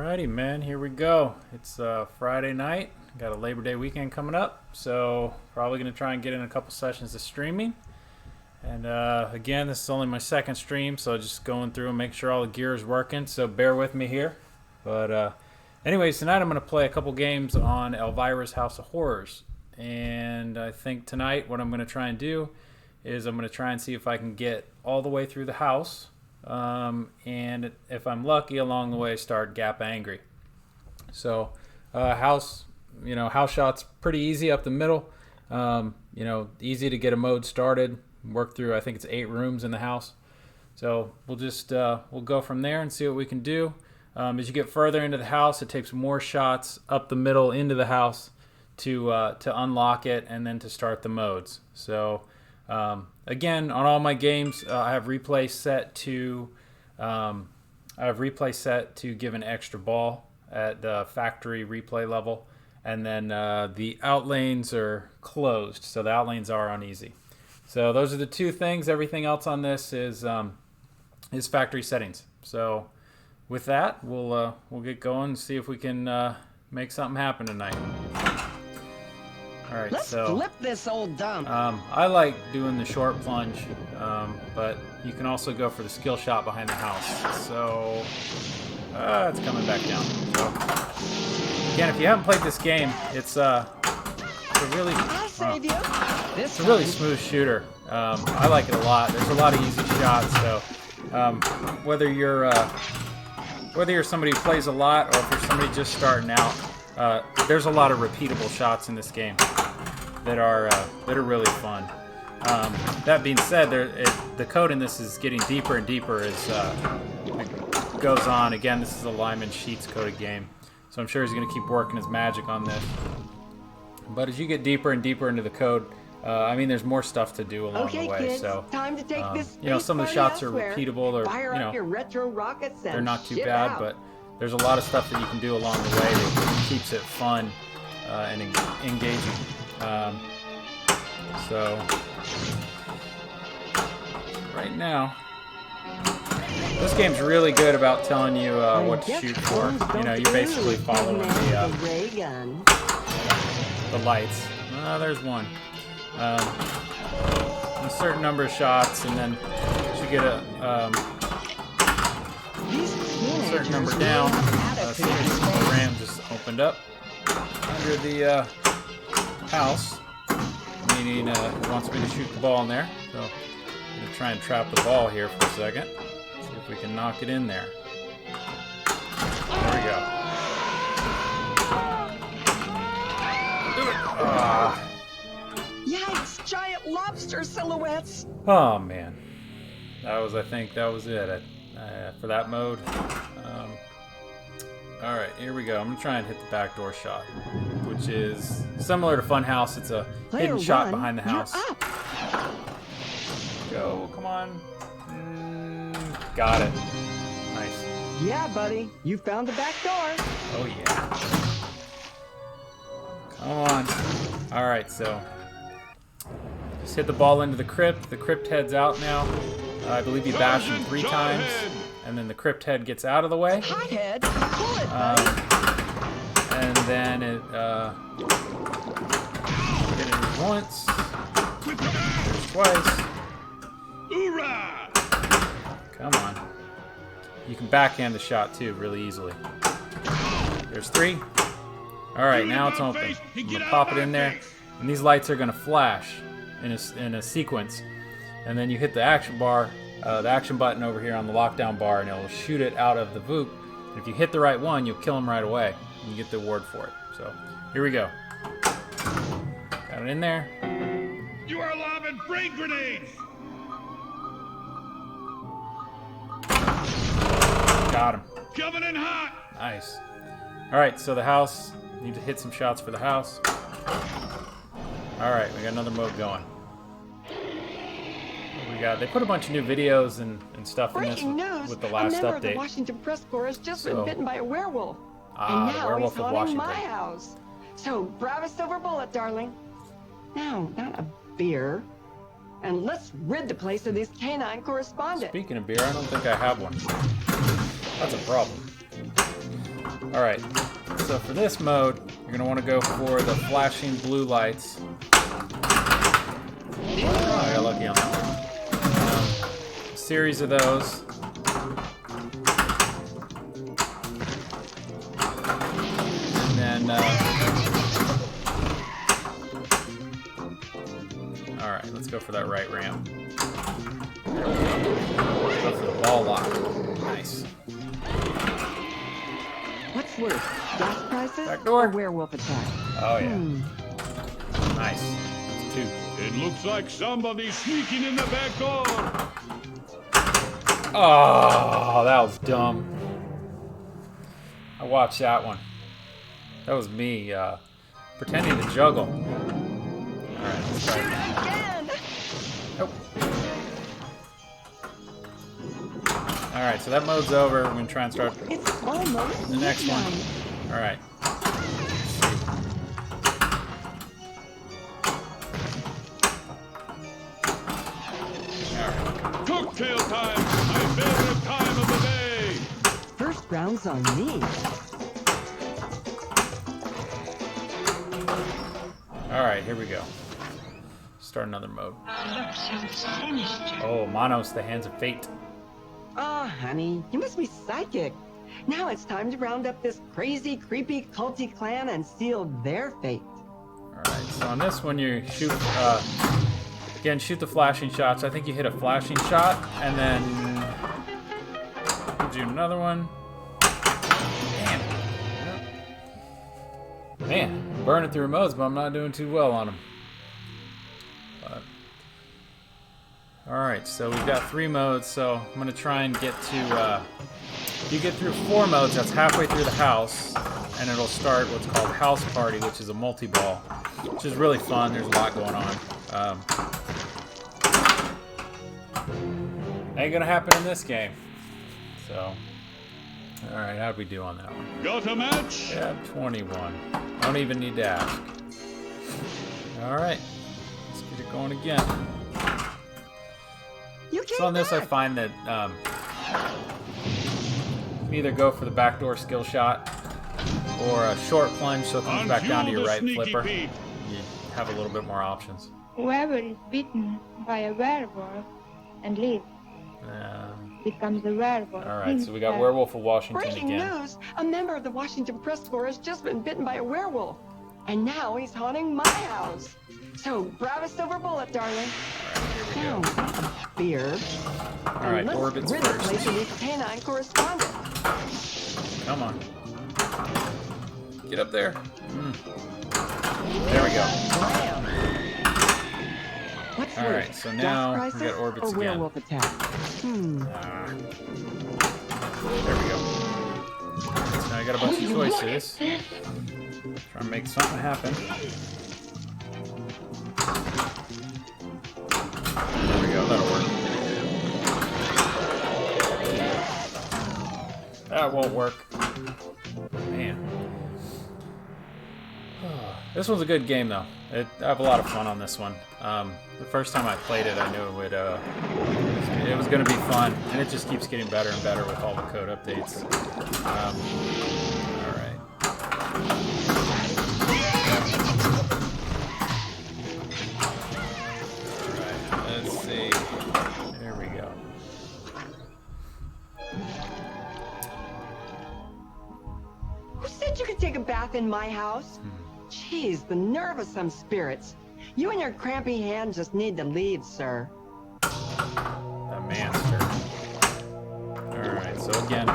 Alrighty, man, here we go. It's Friday night. Got a Labor Day weekend coming up, so probably going to try and get in a couple sessions of streaming. And again, this is only my second stream, so just going through and make sure all the gear is working, so bear with me here. But anyways, tonight I'm going to play a couple games on Elvira's House of Horrors. And I think tonight what I'm going to try and do is I'm going to try and see if I can get all the way through the house. And if I'm lucky along the way, start Gap Angry. So house shots pretty easy up the middle. Easy to get a mode started, work through. I think it's 8 rooms in the house, so we'll just we'll go from there and see what we can do. As you get further into the house, it takes more shots up the middle into the house to unlock it and then to start the modes. So again, on all my games, I have replay set to give an extra ball at the factory replay level, and then the out lanes are closed, so the out lanes are on easy. So those are the two things. Everything else on this is factory settings. So with that, we'll get going and see if we can make something happen tonight. All right, Let's flip this old dump. I like doing the short plunge, but you can also go for the skill shot behind the house. So it's coming back down. So again, if you haven't played this game, it's a really smooth shooter. I like it a lot. There's a lot of easy shots. So whether you're somebody who plays a lot or if you're somebody just starting out, there's a lot of repeatable shots in this game that are really fun. That being said, the code in this is getting deeper and deeper as it goes on. Again, this is a Lyman Sheets coded game, so I'm sure he's going to keep working his magic on this. But as you get deeper and deeper into the code, there's more stuff to do along the way. Kids, so time to take this some of the shots are repeatable, or your retro rockets and they're not too bad, but there's a lot of stuff that you can do along the way that keeps it fun and engaging. So right now, this game's really good about telling you what to shoot for. You're basically following the lights. There's one. A certain number of shots, and then you get a certain number down. See, the ram just opened up under the house, meaning it wants me to shoot the ball in there. So I'm going to try and trap the ball here for a second. See if we can knock it in there. There we go. Do it. Yikes! Giant lobster silhouettes. Oh man, I think that was it for that mode. All right, here we go. I'm gonna try and hit the backdoor shot, which is similar to Funhouse. It's a hidden shot behind the house. Go, come on. Got it. Nice. Yeah, buddy, you found the back door. Oh yeah. Come on. All right, so just hit the ball into the crypt. The crypt head's out now. I believe you bash him 3 times, and then the crypt head gets out of the way. Hothead, pull it, buddy. And then it hit it once, twice. Hoorah! Come on. You can backhand the shot too, really easily. There's 3. All right, now it's open. I'm gonna pop it in there, and these lights are gonna flash in a sequence, and then you hit the action bar, the action button over here on the lockdown bar, and it'll shoot it out of the VOOP. And if you hit the right one, you'll kill him right away, and you get the award for it. So here we go. Got it in there. You are lobbing frag grenades. Got him. Coming in hot. Nice. All right, so the house. Need to hit some shots for the house. All right, we got another mode going. They put a bunch of new videos and stuff in this with the last update. A member of the Washington Press Corps has just been bitten by a werewolf. And now the werewolf he's of haunting Washington. my house. So grab a silver bullet, darling. No, not a beer. And let's rid the place of this canine correspondent. Speaking of beer, I don't think I have one. That's a problem. Alright, so for this mode, you're going to want to go for the flashing blue lights. Oh, I got lucky on that one. A series of those. And then, alright, let's go for that right ramp. There we go. Go for the ball lock. Nice. What's worse, gas prices Back door. or werewolf attack? Oh, yeah. Nice. That's 2. It looks like somebody's sneaking in the back door. Oh, that was dumb. I watched that one. That was me pretending to juggle. Alright, let's try it again. Nope. Alright, so that mode's over. We're going to try and start It's almost the next one. midnight. Alright. Cocktail time, my favorite time of the day. First round's on me. Alright, here we go. Start another mode. Oh, Monos, the Hands of Fate. Ah, honey, you must be psychic. Now it's time to round up this crazy, creepy, culty clan and seal their fate. Alright, so on this one you shoot, again, shoot the flashing shots. I think you hit a flashing shot, and then you do another one. Damn. Man, I'm burning through modes, but I'm not doing too well on them. Alright, so we've got 3 modes, so I'm going to try and get to, you get through 4 modes, that's halfway through the house, and it'll start what's called House Party, which is a multi-ball, which is really fun. There's a lot going on. Ain't going to happen in this game. So, alright, how'd we do on that one? Got a match? Yeah, 21. Don't even need to ask. Alright, let's get it going again. You came So on this, I back. find that you can either go for the backdoor skill shot or a short plunge, so it comes back down to your right flipper. You have a little bit more options. Whoever is bitten by a werewolf and lives becomes a werewolf. All right, so we got himself. Werewolf of Washington Breaking again. news! A member of the Washington Press Corps has just been bitten by a werewolf. And now he's haunting my house. So grab a silver bullet, darling. Here No, not a beer. All right, let's orbits rid the first. place of these canine correspondents. Come on. Get up there. There we go. Blam. What's All worse, right, so now gas we prices got orbits or again. werewolf attack? There we go. So now I got a bunch of choices. Try and make something happen. There we go, that'll work. That won't work. Man. This one's a good game, though. I have a lot of fun on this one. The first time I played it, I knew it was going to be fun, and it just keeps getting better and better with all the code updates. All right. Let's see. There we go. Who said you could take a bath in my house? Jeez, the nerve of some spirits. You and your crampy hand just need to leave, sir. The Manster. Alright, so again.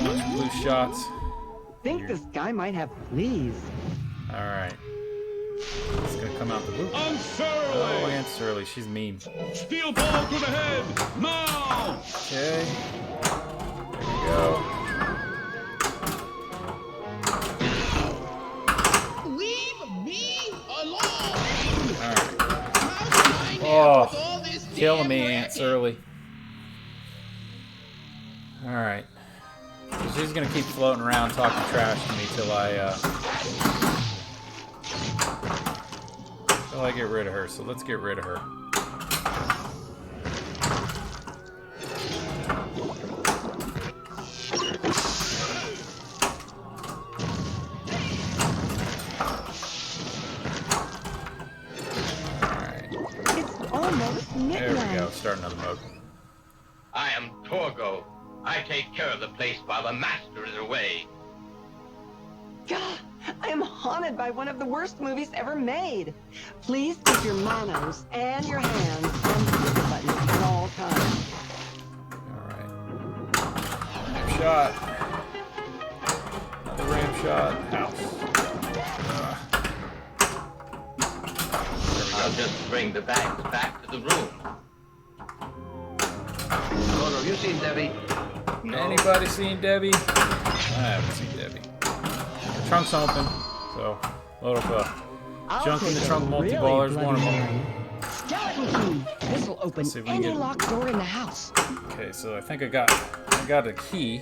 Those blue shots. Think this guy might have fleas. Alright. It's gonna come out the blue. On Surly! Oh, Aunt Surly, she's mean. Steel ball to the head! Now! Okay. There we go. Leave me alone! Alright. How's my Oh, with all this killing damn me, racket? Aunt Surly. Alright. So she's gonna keep floating around talking trash to me till I get rid of her. So let's get rid of her. the place while the master is away. God, I am haunted by one of the worst movies ever made. Please keep your manos and your hands on the pivot button at all times. Alright. Ram shot. Another ram shot. House. I'll just bring the bags back to the room. Oh, have you seen Debbie? No. Anybody seen Debbie? I haven't seen Debbie. The trunk's open, so load up junk in the trunk multi-ballers, one of them. Skeleton key. This will open any locked door in the house. Okay, so I think I got a key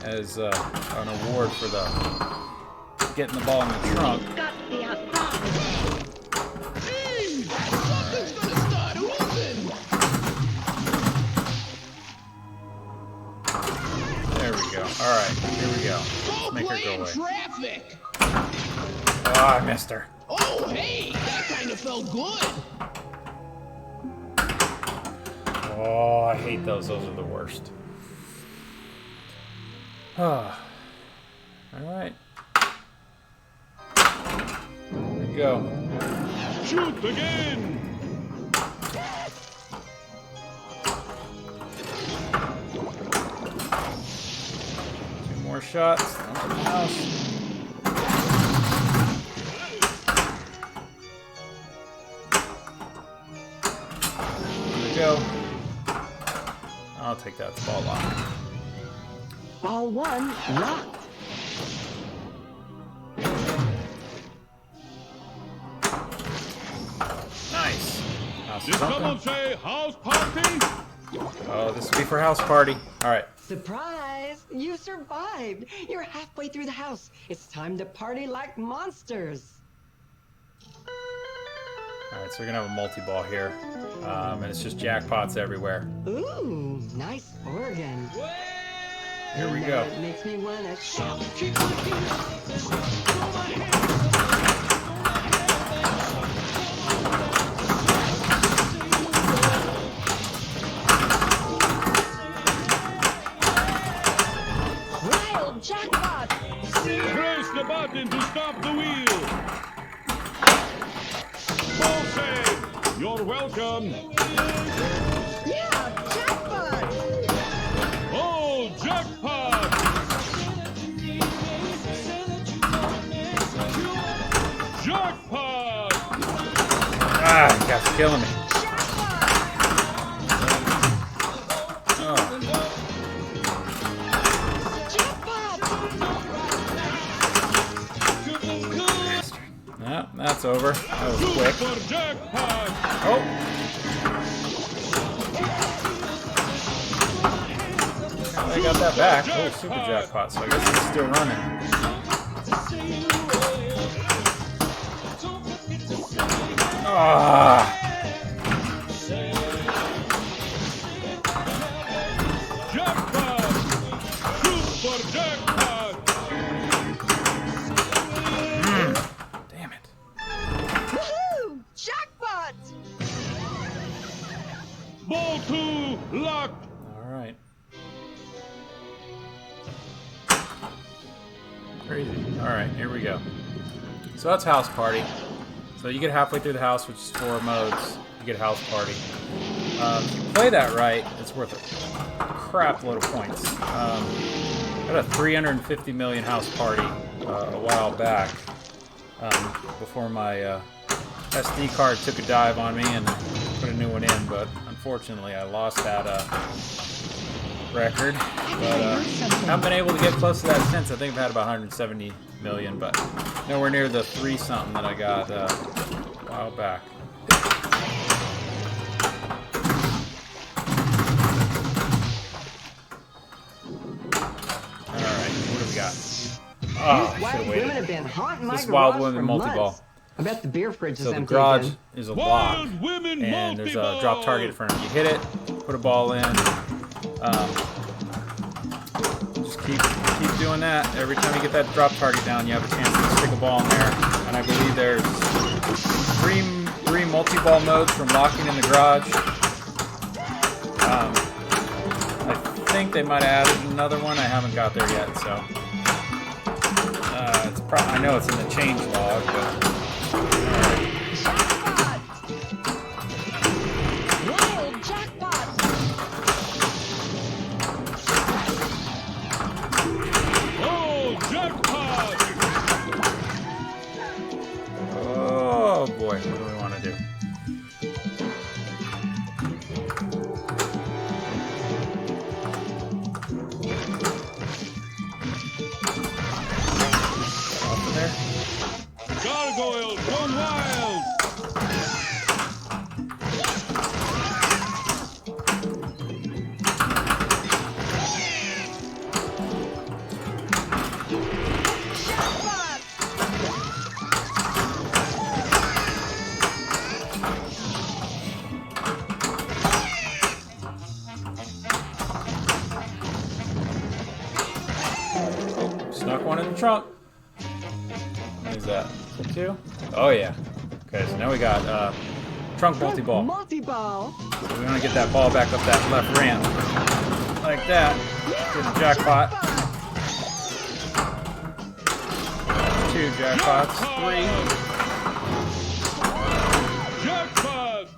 as an award for the getting the ball in the trunk. Hey, something's gonna start moving. There we go. All right, here we go. Go Make her play go in away. traffic. Oh, I missed her. Oh, hey, that kind of felt good. Oh, I hate those. Those are the worst. Ah. All right. There you go. Shoot again! Two more shots. Something else. Here we go. I'll take that. It's ball lock. Ball one locked. Nice. House Did is open. someone say house party? Oh, this will be for house party. All right. Surprise! You survived. You're halfway through the house. It's time to party like monsters. All right, so we're gonna have a multi-ball here, and it's just jackpots everywhere. Ooh, nice organ. Here we Now go. it makes me wanna shout. Wild jackpot! Press the button to stop the wheel. Ball save. You're welcome. Yeah, jackpot! Oh, jackpot! Jackpot! Ah, you guys are killing me. Oh, no, that's over. That was quick. Super jackpot! Oh. I got that back. Oh, super jackpot. So I guess it's still running. Ah. Jackpot! Super jackpot! Damn it. Woohoo! Jackpot! Ball 2 locked! All right. Crazy. All right, here we go. So that's house party. So you get halfway through the house, which is 4 modes. You get house party. If you play that right, it's worth a crap load of points. I had a 350 million house party a while back before my SD card took a dive on me and put a new one in, but unfortunately I lost that record. But haven't been able to get close to that since. I think I've had about 170 million, but nowhere near the 3-something that I got a while back. Alright, what do we got? Oh, I should Wild have women have waited. been haunting my This is garage Wild for Women multi-ball. months. I bet the beer fridge is So the empty garage again. is a lock, Wild women and there's a multi-ball. drop target in front of you. You hit it, put a ball in. Just keep doing that. Every time you get that drop target down, you have a chance to stick a ball in there. And I believe there's three multi-ball modes from locking in the garage. I think they might have added another one. I haven't got there yet, so I know it's in the change log, but Roll jackpot! Oh, jackpot! oh boy, what do we want to do? Off of there. Gargoyles gone wild! Snuck one in the trunk. What is that? Is it 2? Oh yeah. Okay, so now we got trunk multi-ball. Multi-ball. So we want to get that ball back up that left ramp. Like that. Get a jackpot. 2 jackpots. 3. Jackpot! 4.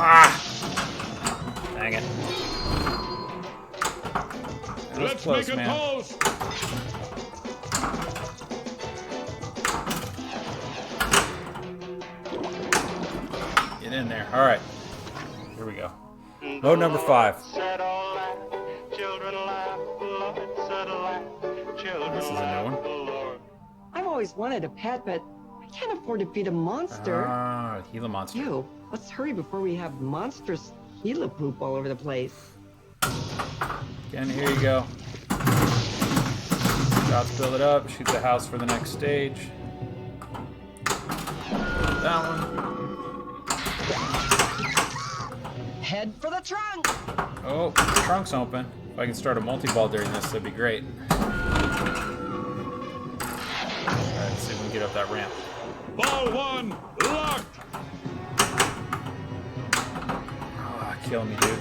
Ah! Dang it. That was Let's close, make a man. toast! Get in there. All right. Here we go. Mode number 5. This is a new one. I've always wanted a pet, but I can't afford to feed a monster. Ah, Gila monster. Ew, let's hurry before we have monstrous Gila poop all over the place. Again, here you go. Shots build it up. Shoot the house for the next stage. That one. Head for the trunk! Oh, the trunk's open. If I can start a multi-ball during this, that'd be great. Alright, let's see if we can get up that ramp. Ball 1, locked! Ah, kill me, dude.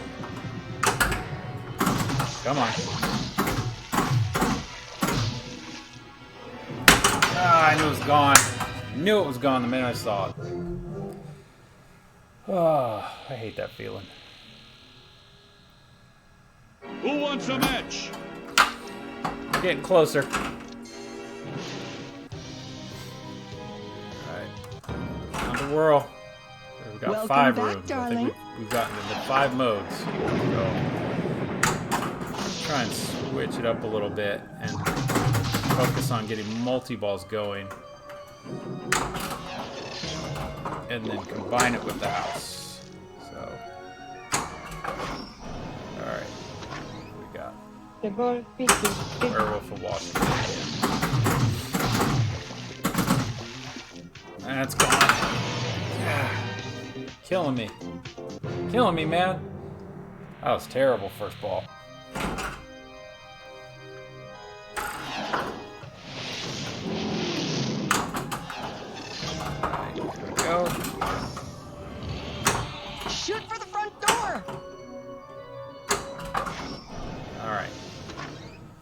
Come on. Ah, I knew it was gone. Knew it was gone the minute I saw it. Oh, I hate that feeling. Who wants a match? We're getting closer. Alright. On the whirl. We've got Welcome 5 back, rooms. darling. I think we've gotten into 5 modes. So try and switch it up a little bit and focus on getting multi-balls going. And then combine it with the house. So, alright. What we got? The ball pitches. Werewolf of Washington. That's gone. Ah, killing me. Killing me, man. That was terrible first ball. Alright, here we go. Shoot for the front door! Alright.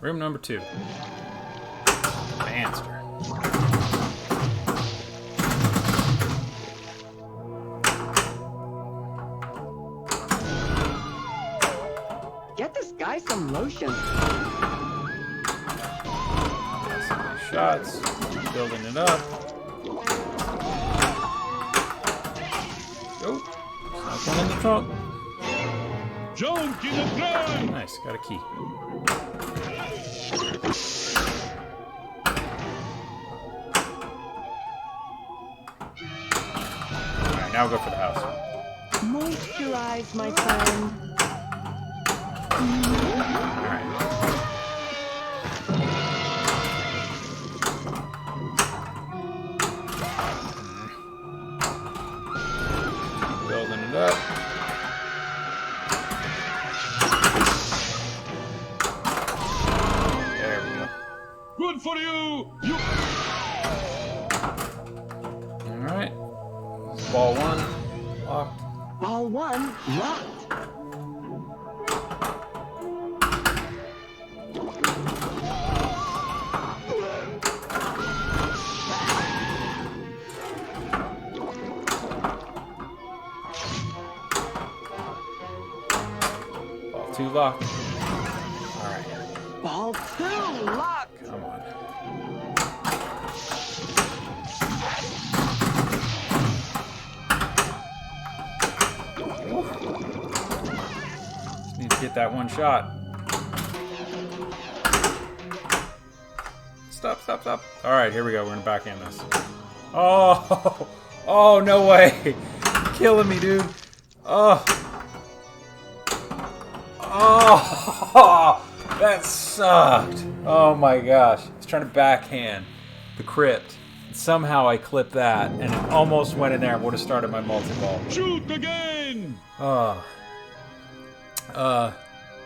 Room number 2. Banster. Get this guy some lotion. Some nice shots. Building it up. Oh, snuck one in the trunk. Junk in the trunk! Nice, got a key. Alright, now we'll go for the house. Moisturize, my friend. Alright. Building it up. There we go. Good for you! You Alright. Ball Ball 1 locked. Ball 2 locked. Alright. Ball 2 locked. Come on. Just need to get that one shot. Stop, stop, stop. Alright, here we go. We're gonna backhand this. Oh! Oh, no way! Killing me, dude. Oh! Oh! That sucked. Oh my gosh. I was trying to backhand the crypt. Somehow I clipped that, and it almost went in there and would have started my multi-ball. Shoot again!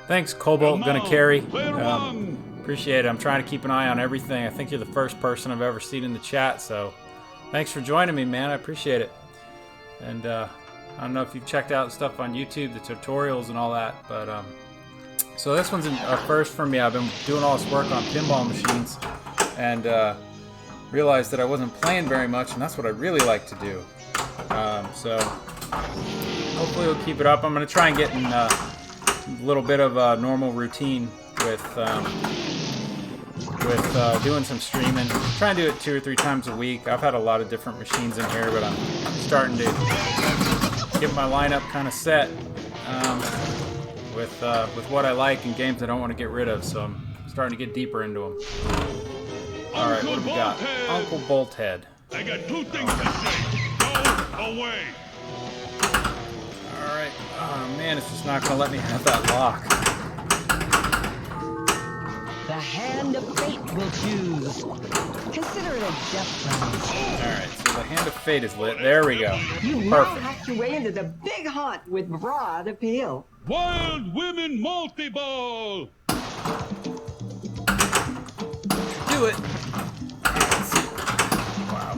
Thanks, Cobalt. Gonna carry. Player one. Appreciate it. I'm trying to keep an eye on everything. I think you're the first person I've ever seen in the chat, so thanks for joining me, man. I appreciate it. And I don't know if you've checked out stuff on YouTube, the tutorials and all that, but so this one's a first for me. I've been doing all this work on pinball machines and realized that I wasn't playing very much, and that's what I really like to do. So hopefully we'll keep it up. I'm going to try and get in a little bit of a normal routine with doing some streaming. Try and do it 2 or 3 times a week. I've had a lot of different machines in here, but I'm starting to get my lineup kind of set with what I like and games I don't want to get rid of. So I'm starting to get deeper into them. All right, what do we got? Uncle Bolthead. I got 2 things to say. Go away. All right. Oh man, it's just not gonna let me have that lock. The hand of fate will choose. Consider it a death round. All right, so the hand of fate is lit. There we go. You now Perfect. hacked your way into the big hunt with broad appeal. Wild Women Multi-Ball. Do it. Wow.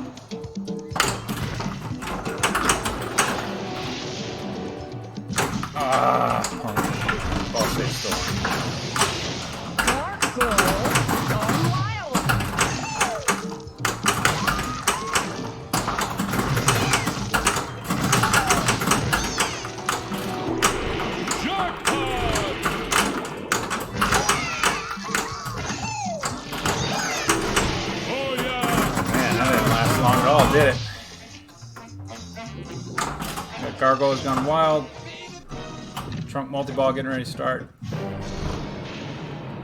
Ah, ball stay still. Dark gold gone wild. Jackpot. Oh yeah. Man, that didn't last long at all, did it? Got Gargoyle's gone wild. Trunk multi-ball getting ready to start.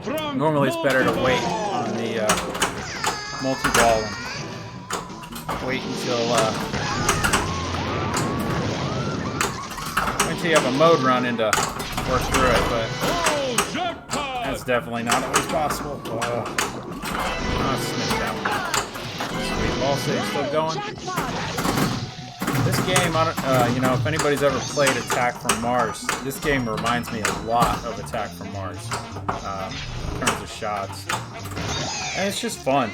Trunk Normally it's better to wait multi-ball. on the multi-ball and wait until you have a mode run in to work through it, but Oh, jackpot. that's definitely not always possible. Oh, sniffed that one. Sweet ball save still going. This game, I don't, you know, if anybody's ever played Attack from Mars, this game reminds me a lot of Attack from Mars in terms of shots, and it's just fun.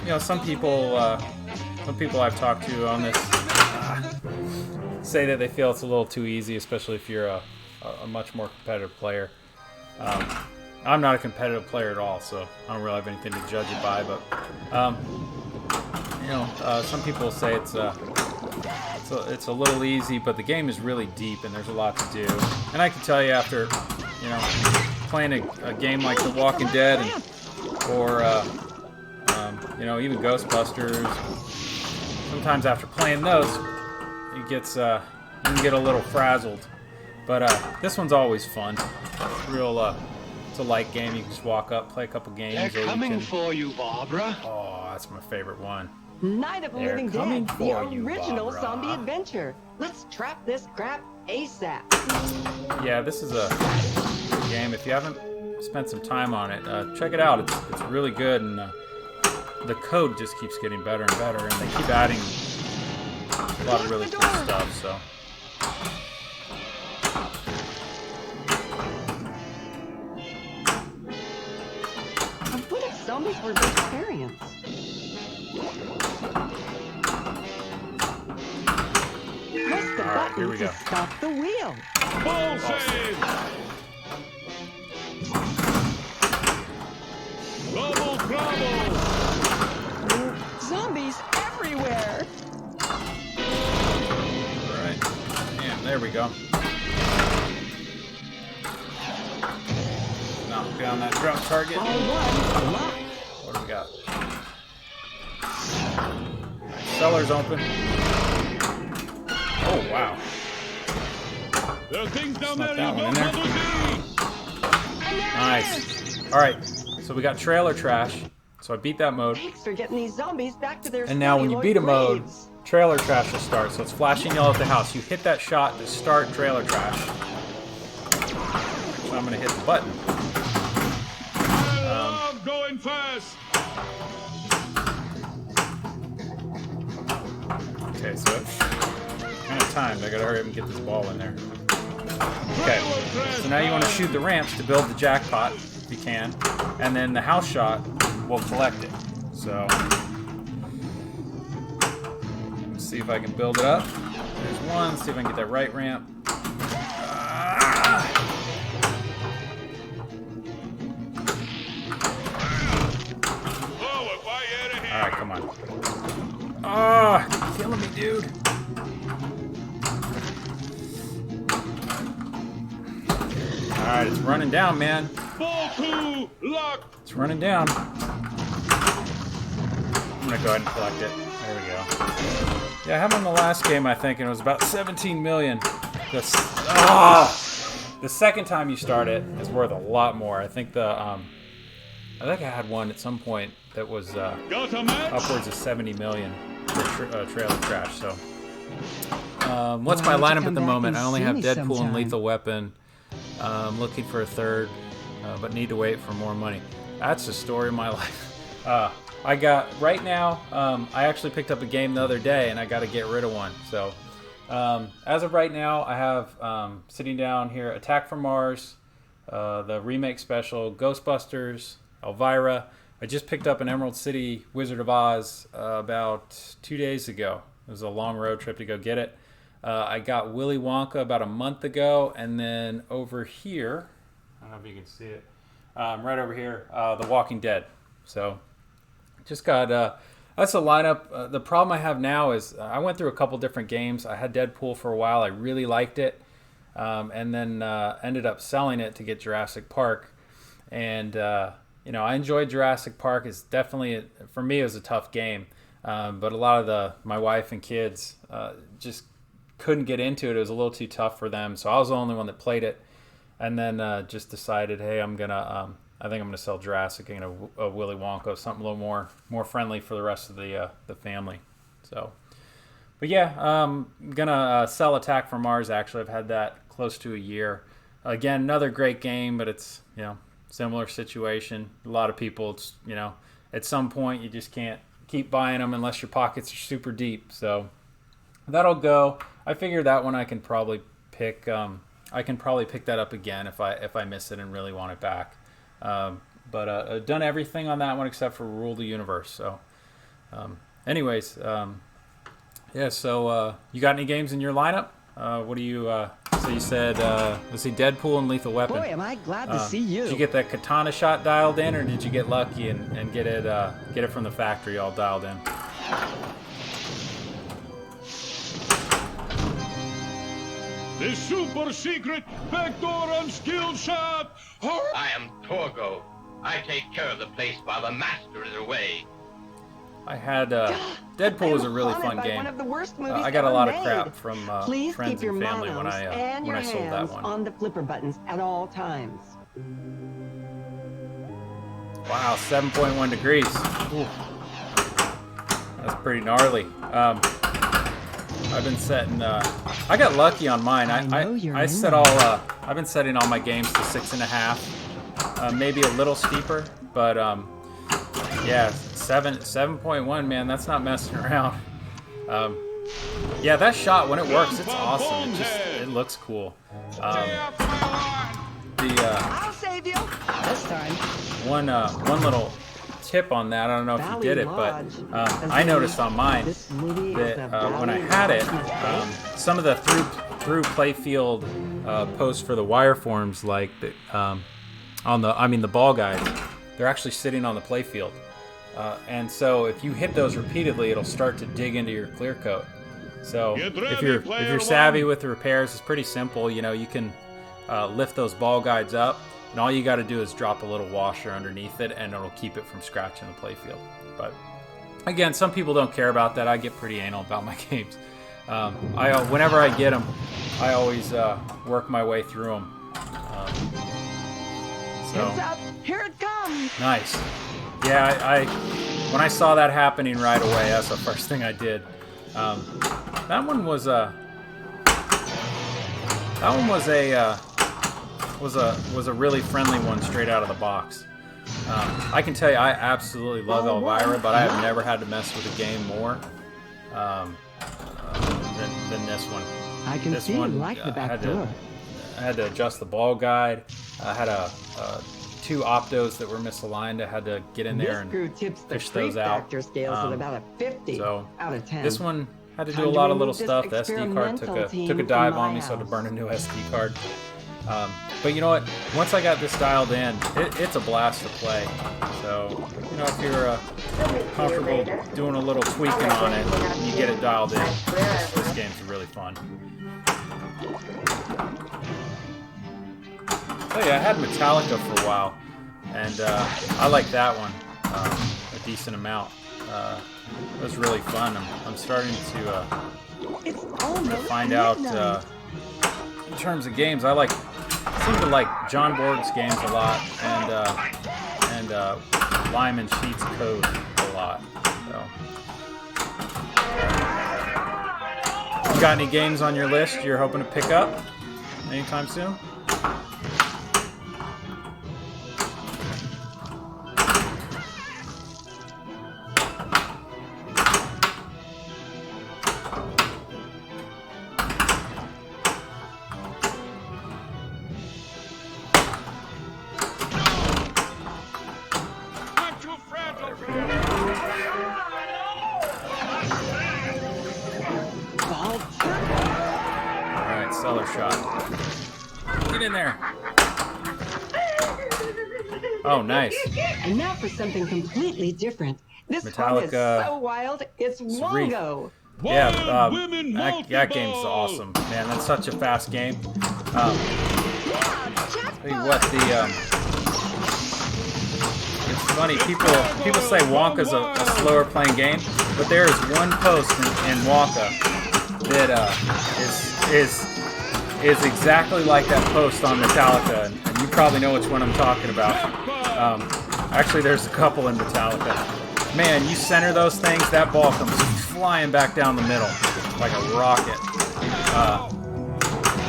You know, some people I've talked to on this say that they feel it's a little too easy, especially if you're a much more competitive player. I'm not a competitive player at all, so I don't really have anything to judge it by. But you know, some people say it's a little easy, but the game is really deep and there's a lot to do. And I can tell you, after playing a game like The Walking Dead or you know, even Ghostbusters, sometimes after playing those, it gets you can get a little frazzled. But this one's always fun. It's real. It's a light game. You can just walk up, play a couple games. They're coming for you, Barbara. Oh, that's my favorite one. Night of the They're Living coming Dead, for the you, original Barbara. zombie adventure. Let's trap this crap ASAP. Yeah, this is a game. If you haven't spent some time on it, check it out. It's really good, and the code just keeps getting better and better, and they keep adding a lot of really cool stuff. So. What if zombies were vegetarians? What's that? right, here we go. To stop the wheel. Ball save! Double trouble! Zombies everywhere. Alright. And there we go. Knock down that drop target. All one lock. What do we got? Cellar's open. Oh, wow. There are things down Snuck there that you one don't in want to see! Nice. Alright, so we got trailer trash. So I beat that mode. Thanks for getting these zombies back to their And now when you beat a mode, graves. trailer trash will start. So it's flashing yellow at the house. You hit that shot to start trailer trash. So I'm going to hit the button. I love going fast! Okay, so it's kind of timed. I got to hurry up and get this ball in there. Okay, so now you want to shoot the ramps to build the jackpot, if you can. And then the house shot will collect it. So, let's see if I can build it up. There's one. Let's see if I can get that right ramp. Forward, fire ahead! Alright, come on. Oh, killing me, dude. Alright, it's running down, man. Ball 2, lock! It's running down. I'm gonna go ahead and collect it. There we go. Yeah, I had one in the last game, I think, and it was about 17 million. The second time you start it is worth a lot more. I think I had one at some point that was Got a match? upwards of 70 million for trailer trash. So, what's my lineup at the moment? I only have Deadpool and Lethal Weapon. Looking for a third, but need to wait for more money. That's the story of my life. I got, right now, I actually picked up a game the other day, and I got to get rid of one. So, as of right now, I have, sitting down here, Attack from Mars, the remake special, Ghostbusters, Elvira. I just picked up an Emerald City Wizard of Oz about 2 days ago. It was a long road trip to go get it. I got Willy Wonka about a month ago, and then over here, I don't know if you can see it, right over here, The Walking Dead. So, just got, that's the lineup. The problem I have now is I went through a couple different games. I had Deadpool for a while. I really liked it, and then ended up selling it to get Jurassic Park. And, you know, I enjoyed Jurassic Park. It's definitely, for me, it was a tough game. But a lot of my wife and kids just couldn't get into it. It was a little too tough for them. So I was the only one that played it. And then just decided, hey, I think I'm gonna sell Jurassic and a Willy Wonka, something a little more friendly for the rest of the family. So, but yeah, I'm gonna sell Attack from Mars. Actually, I've had that close to a year. Again, another great game, but it's, you know, similar situation. A lot of people, it's, you know, at some point you just can't keep buying them unless your pockets are super deep. So that'll go. I figure that one I can probably pick. I can probably pick that up again if I miss it and really want it back. But I've done everything on that one except for Rule the Universe. So, anyways, yeah. So you got any games in your lineup? What do you? So you said let's see, Deadpool and Lethal Weapon. Boy, am I glad to see you. Did you get that katana shot dialed in, or did you get lucky and get it from the factory all dialed in? The super secret backdoor unskilled shot! I am Torgo. I take care of the place while the master is away. I had Deadpool was a really fun game. I got a lot of crap from friends and family when I sold that one. On the flipper buttons at all times. Wow, 7.1 degrees. Ooh. That's pretty gnarly. I've been setting. I got lucky on mine. I set all. I've been setting all my games to 6.5, maybe a little steeper, but yeah, 7.1. Man, that's not messing around. Yeah, that shot when it works, it's awesome. It looks cool. I'll save you this time. One little tip on that. I don't know if you did it, but I noticed on mine that when I had it, some of the through playfield posts for the wireforms, like the the ball guides, they're actually sitting on the playfield, and so if you hit those repeatedly, it'll start to dig into your clear coat. So if you're savvy with the repairs, it's pretty simple. You know, you can lift those ball guides up, and all you got to do is drop a little washer underneath it, and it'll keep it from scratching the playfield. But again, some people don't care about that. I get pretty anal about my games. Whenever I get them, I always work my way through them. It's up. Here it comes. Nice. Yeah, when I saw that happening right away, that's the first thing I did. That one was a really friendly one straight out of the box. I can tell you, I absolutely love Elvira, but I have never had to mess with a game more than this one. I can see you like the back door. I had to adjust the ball guide. I had two optos that were misaligned. I had to get in there and fish those out. Scales at about a 50 out of 10. This one had to do a lot of little stuff. The SD card took a dive on me, so I had to burn a new SD card. But you know what? Once I got this dialed in, it's a blast to play. So, you know, if you're comfortable doing a little tweaking on it, and you get it dialed in, this game's really fun. Oh yeah, I had Metallica for a while, and I like that one a decent amount. It was really fun. I'm starting to find out in terms of games. I seem to like John Borg's games a lot, and Lyman Sheets Code a lot. So, you got any games on your list you're hoping to pick up anytime soon? Oh, nice. And now for something completely different. This one is so wild, it's Wongo. Yeah, that game's awesome. Man, that's such a fast game. Tell you what, it's funny, people say Wonka's a slower playing game, but there is one post in Wonka that is exactly like that post on Metallica, and you probably know which one I'm talking about. Actually, there's a couple in Metallica. Man, you center those things, that ball comes flying back down the middle like a rocket.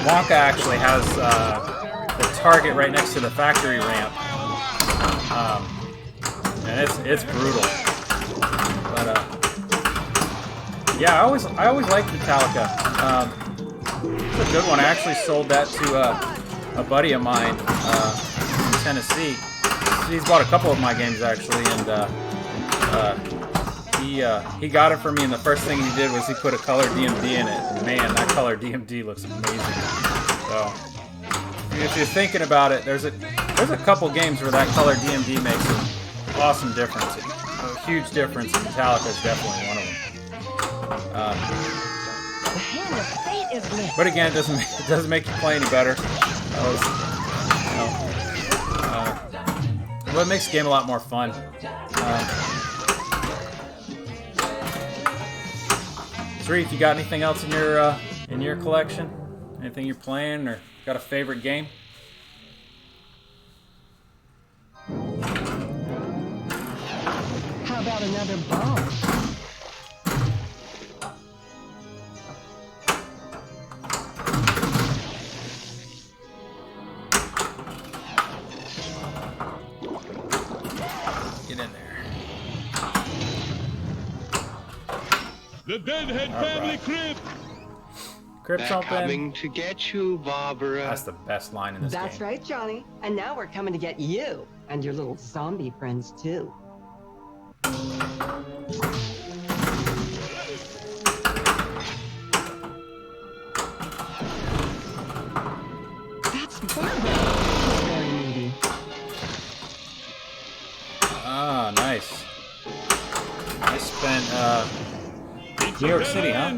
Wonka actually has the target right next to the factory ramp, and it's brutal. But yeah, I always liked Metallica. It's a good one. I actually sold that to a buddy of mine in Tennessee. He's bought a couple of my games actually, and he got it for me. And the first thing he did was he put a color DMD in it. And man, that color DMD looks amazing. So if you're thinking about it, there's a couple games where that color DMD makes an awesome difference. A huge difference. And Metallica is definitely one of them. The hand of fate is lit. But again, it doesn't make you play any better. But it makes the game a lot more fun. Sreef, you got anything else in your collection? Anything you're playing, or got a favorite game? How about another ball? The Deadhead family crib. Crib's They're open. coming to get you, Barbara. That's the best line in this game. That's right, Johnny. And now we're coming to get you and your little zombie friends too. That's Barbara. Very needy. Ah, nice. I spent New York City, huh?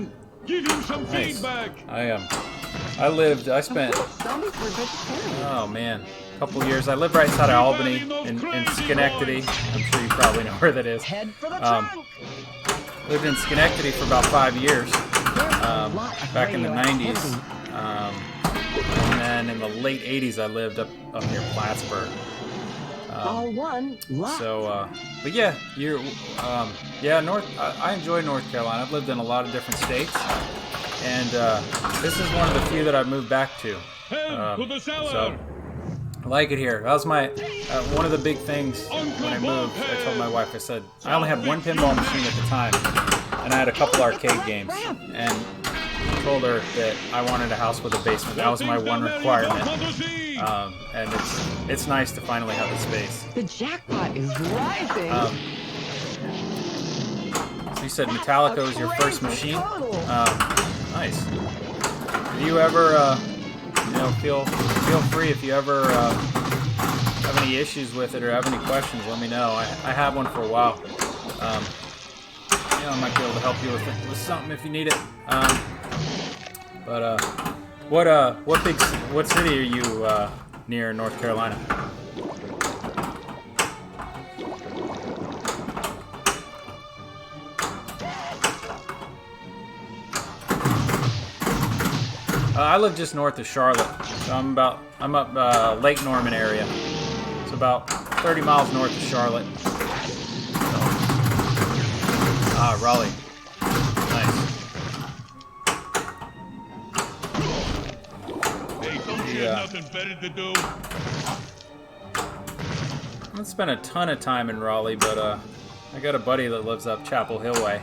Give him some Nice. feedback. I spent, Zombies were vegetarian. oh man, a couple years. I lived right outside of Albany in Schenectady. I'm sure you probably know where that is. Head for the Um, trunk. Lived in Schenectady for about 5 years, back in the 90s. And then in the late 80s, I lived up near Plattsburgh. All one. Lot. So, but yeah, I enjoy North Carolina. I've lived in a lot of different states, and this is one of the few that I've moved back to. Head to the cellar. So, I like it here. That was my one of the big things when I moved. I told my wife, I said, I only had one pinball machine at the time, and I had a couple arcade games, and I told her that I wanted a house with a basement. That was my one requirement. And it's nice to finally have the space. The jackpot is rising. So you said Metallica was your first machine? Nice. Do you ever, feel free if you ever have any issues with it or have any questions, let me know. I have one for a while. I might be able to help you with something if you need it. What city are you near in North Carolina? I live just north of Charlotte. So I'm up Lake Norman area. It's about 30 miles north of Charlotte. So, Raleigh. Nice. Nothing better to do. I haven't spent a ton of time in Raleigh, but I got a buddy that lives up Chapel Hill way.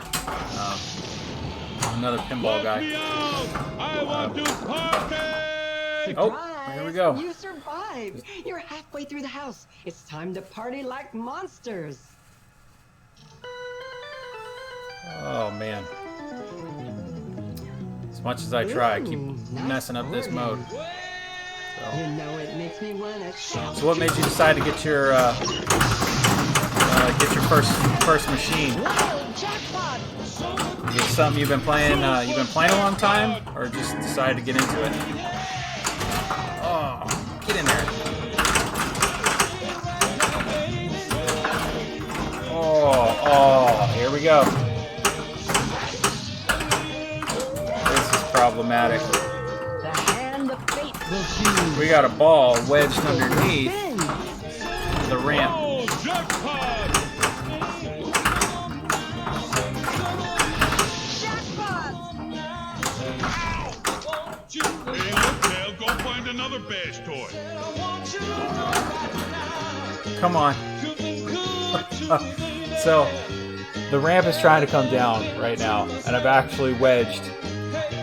Another pinball guy. I want to party! Oh, here we go. You survived. You're halfway through the house. It's time to party like monsters. Oh man. As much as I try, I keep Nice messing up this party. mode. You know it makes me wanna shout. So what made you decide to get your first machine? Whoa, jackpot! Is it something you've been playing a long time, or just decided to get into it? Oh, get in there! Oh, here we go. This is problematic. The hand of fate will choose. We got a ball wedged underneath the ramp. Oh, jackpot! Hey, look, Dale, go find another bass toy. Come on. So, the ramp is trying to come down right now, and I've actually wedged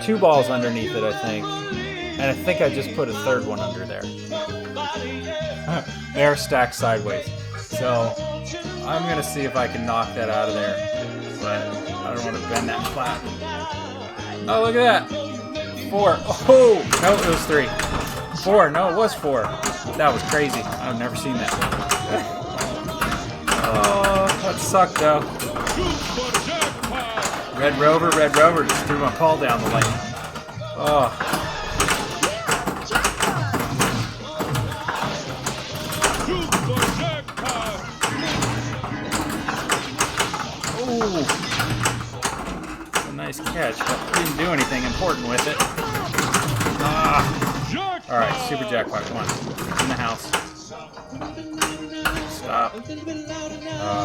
2 balls underneath it, I think. And I think I just put a third one under there. They're stacked sideways. So, I'm going to see if I can knock that out of there. But I don't want to bend that flat. Oh, look at that. 4. Oh, no, it was 3. 4. No, it was 4. That was crazy. I've never seen that. Oh, that sucked though. Red Rover just threw my ball down the lane. Oh. Ooh. A nice catch, but didn't do anything important with it. Alright, super jackpot, come on. In the house. Stop.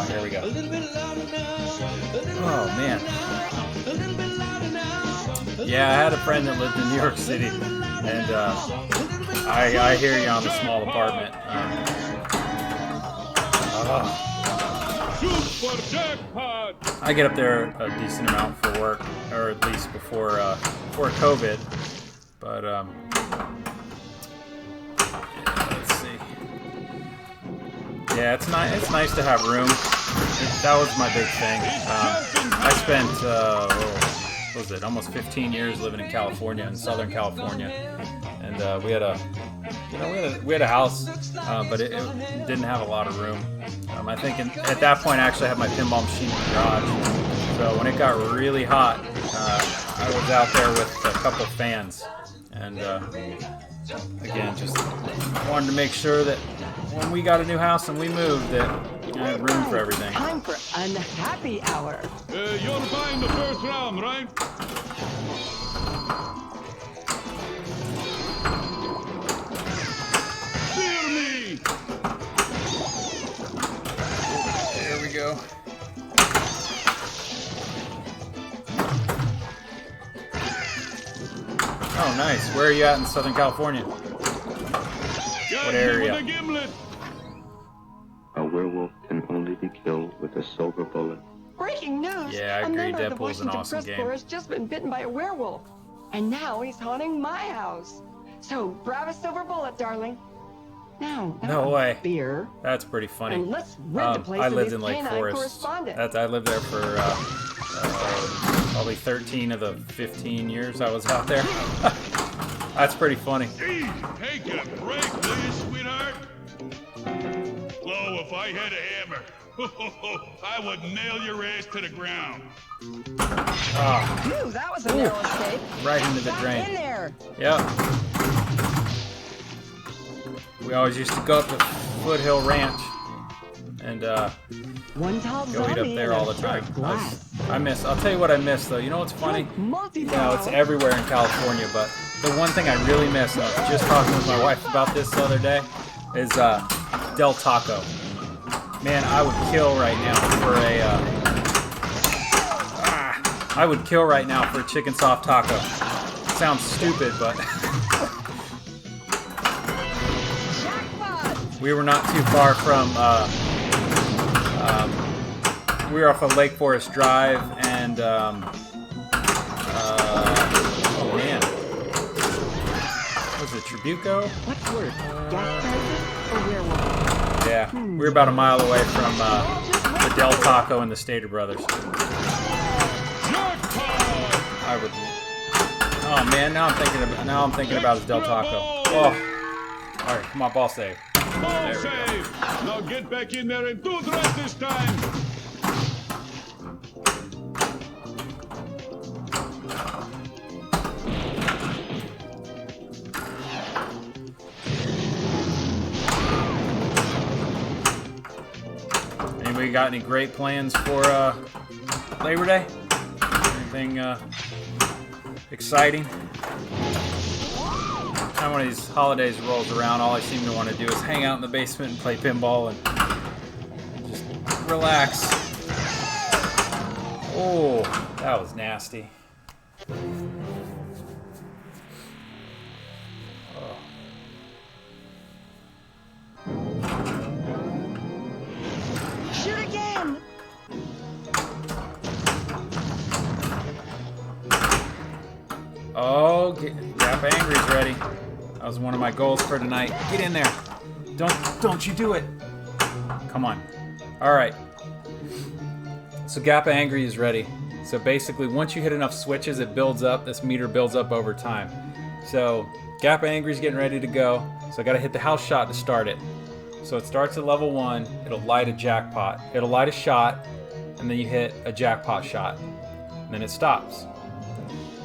Here we go. Oh, man. Yeah, I had a friend that lived in New York City, and I hear you on the small apartment. I get up there a decent amount for work, or at least before COVID. But let's see. Yeah, it's nice to have room. that was my big thing. I spent, what was it, almost 15 years living in California, in Southern California, and we had a, we had a house, but it didn't have a lot of room. I think at that point I actually had my pinball machine in the garage. So when it got really hot, I was out there with a couple fans, and again, just wanted to make sure that when we got a new house and we moved, that I had room for everything. Time for unhappy hour. You're buying the first round, right? Steal me! There we go. Oh, nice. Where are you at in Southern California? What area? A werewolf can only be killed with a silver bullet. Breaking news! Yeah, I a agree. member of the Deadpool's an Washington awesome Press game. Corps has just been bitten by a werewolf. And now he's haunting my house. So grab a silver bullet, darling. Now, No way. beer. That's pretty funny. And let's rid the place I of lived these in Lake canine Forest. correspondents. I lived there for probably 13 of the 15 years I was out there. That's pretty funny. Easy, take a break, will you, sweetheart? Oh, if I had a hammer, I would nail your ass to the ground. Oh, Ooh, that was a narrow escape. right into the Back drain. in there. Yep. We always used to go up to Foothill Ranch and One tall go eat up zombie there in all a the time. dark glass. I'll tell you what I miss though. You know what's funny? Multi-ball. It's everywhere in California, but the one thing I really miss, I was just talking with my wife about this the other day, is Del Taco. Man, I would kill right now for a chicken soft taco. Sounds stupid, but we were not too far from, we were off of Lake Forest Drive, and, oh man, was it Tribuco? What's worse, gas prices or werewolf? Yeah, we were about a mile away from the Del Taco and the Stater Brothers. I would. Oh man, now I'm thinking about his Del Taco. Oh, all right, come on, ball save. Ball There we go. save! Now get back in there and do the rest this time! Anybody got any great plans for Labor Day? Anything exciting? Time one of these holidays rolls around, all I seem to want to do is hang out in the basement and play pinball and just relax. Oh, that was nasty. Shoot again! Oh, Gap Angry's ready. That was one of my goals for tonight. Get in there. Don't you do it. Come on. All right. So Gap Angry is ready. So basically, once you hit enough switches, it builds up. This meter builds up over time. So Gap Angry's getting ready to go. So I got to hit the house shot to start it. So it starts at level 1. It'll light a jackpot. It'll light a shot, and then you hit a jackpot shot. And then it stops.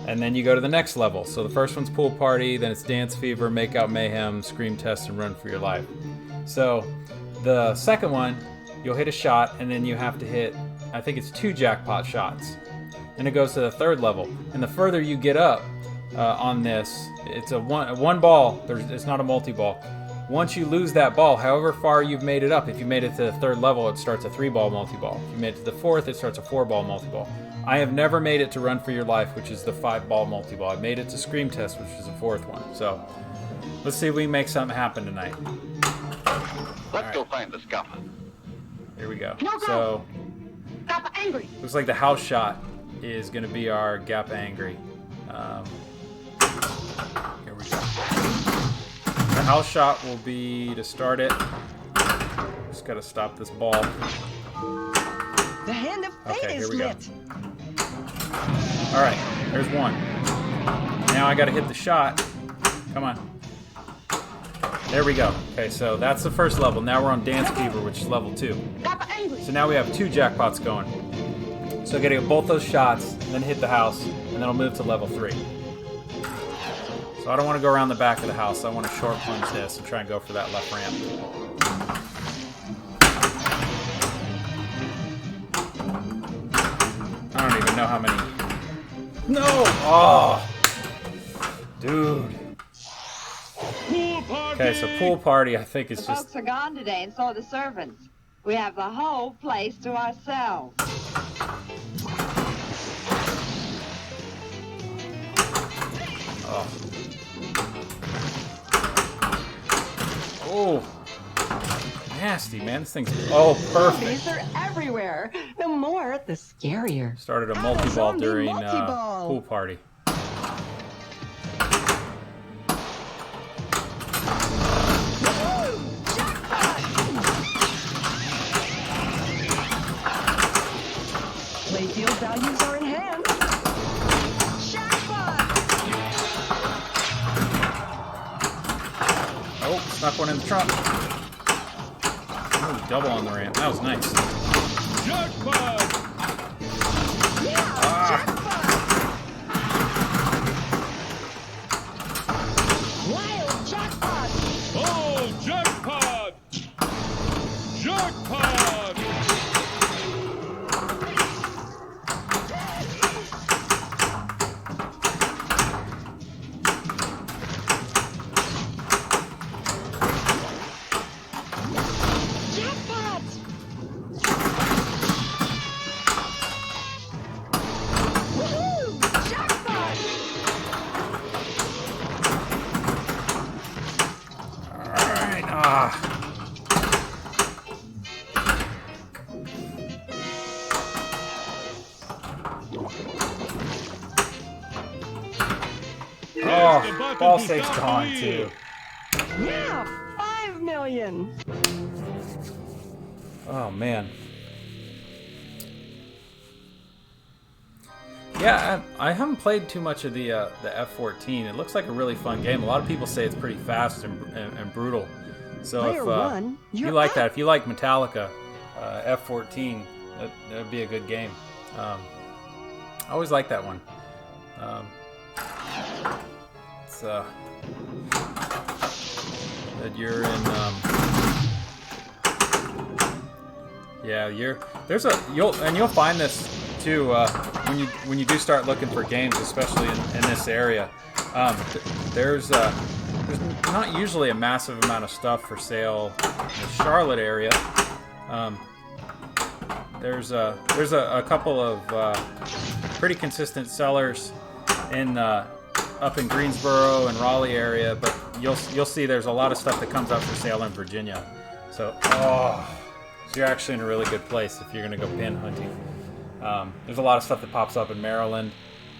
And then you go to the next level. So the first one's Pool Party, then it's Dance Fever, Make Out Mayhem, Scream Test, and Run for Your Life. So the second one, you'll hit a shot, and then you have to hit, I think it's 2 jackpot shots. Then it goes to the third level. And the further you get up on this, it's a one ball. It's not a multi-ball. Once you lose that ball, however far you've made it up, if you made it to the third level, it starts a 3-ball multi-ball. If you made it to the fourth, it starts a 4-ball multi-ball. I have never made it to Run for Your Life, which is the 5-ball multi-ball. I made it to Scream Test, which is the 4th one. So let's see if we can make something happen tonight. Let's go find the scupper. Here we go. No, go. So Stop angry. looks like the house shot is going to be our Gap Angry. Here we go. The house shot will be to start it. Just got to stop this ball. The hand of fate Okay, here is we go. lit. All right, there's one. Now I got to hit the shot. Come on. There we go. Okay, so that's the first level. Now we're on Dance Fever, which is level 2. So now we have 2 jackpots going. So I got to get both those shots, and then hit the house, and then I'll move to level 3. So I don't want to go around the back of the house. I want to short plunge this and try and go for that left ramp. I don't even know how many. No! Oh! Dude. Pool party! Okay, so pool party, I think is The just. folks are gone today, and so are the servants. We have the whole place to ourselves. Oh. Oh. Nasty, man. This thing's. Oh, perfect. These are everywhere. The more, the scarier. Started a Ah, multi-ball zombie during multi-ball. pool party. Playfield values are in hand. Jackpot! Oh, snuck one in the trunk. Oh, double on the ramp. That was nice. Jackpot! Yeah, jackpot! Wild jackpot! Oh, jackpot! Jackpot! Jackpot! Woohoo! Jackpot! Alright. Ah. Oh, ball save's gone too. Yeah, 5 million. Oh man. Yeah, I haven't played too much of the F-14. It looks like a really fun game. A lot of people say it's pretty fast and brutal. So Player if one, you you're like up. that, if you like Metallica, F-14, that'd be a good game. I always like that one. It's that you're in. Yeah, you'll find this too when you do start looking for games, especially in this area. There's not usually a massive amount of stuff for sale in the Charlotte area. There's a couple of pretty consistent sellers in up in Greensboro and Raleigh area, but you'll see there's a lot of stuff that comes up for sale in Virginia. So you're actually in a really good place if you're gonna go pin hunting. There's a lot of stuff that pops up in Maryland.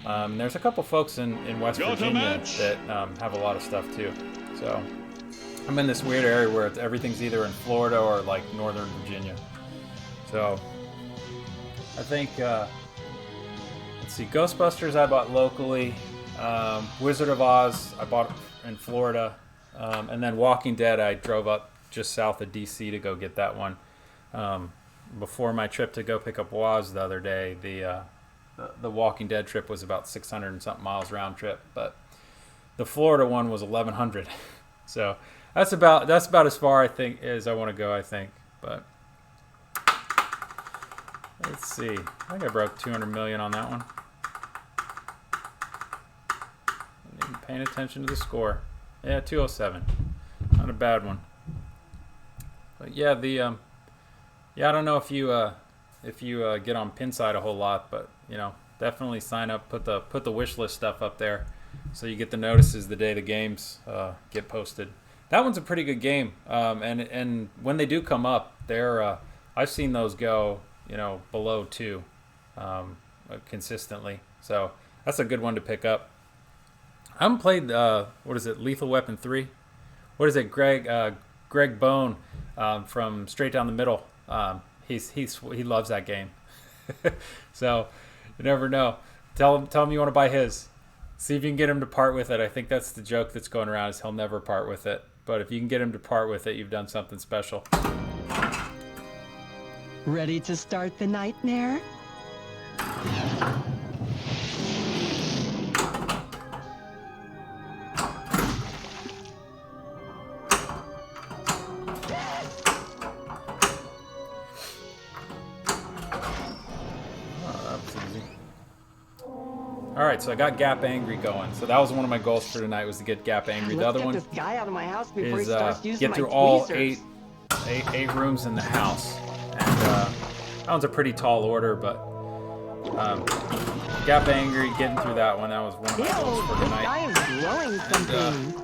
There's a couple folks in West Virginia that have a lot of stuff too. So I'm in this weird area where everything's either in Florida or like Northern Virginia. So I think let's see, Ghostbusters I bought locally. Wizard of Oz I bought in Florida, and then Walking Dead I drove up just south of DC to go get that one. Before my trip to go pick up Woz the other day, the Walking Dead trip was about 600 and something miles round trip, but the Florida one was 1,100. So that's about as far I think as I want to go. I think, but let's see. I think I broke 200 million on that one. Not even paying attention to the score. Yeah, 207. Not a bad one. But yeah, I don't know if you get on Pinside a whole lot, but definitely sign up. Put the wish list stuff up there, so you get the notices the day the games get posted. That one's a pretty good game, and when they do come up, I've seen those go below 2 consistently. So that's a good one to pick up. I haven't played what is it, Lethal Weapon 3? What is it, Greg Bone from Straight Down the Middle? He loves that game. So you never know. Tell him you want to buy his. See if you can get him to part with it. I think that's the joke that's going around, is he'll never part with it. But if you can get him to part with it, you've done something special. Ready to start the nightmare? Alright, so I got Gap Angry going. So that was one of my goals for tonight, was to get Gap Angry. The other one this guy out of my house before is he starts using get through my all tweezers. eight rooms in the house. And that one's a pretty tall order, but Gap Angry, getting through that one, that was one of my goals for This tonight. guy is growing something.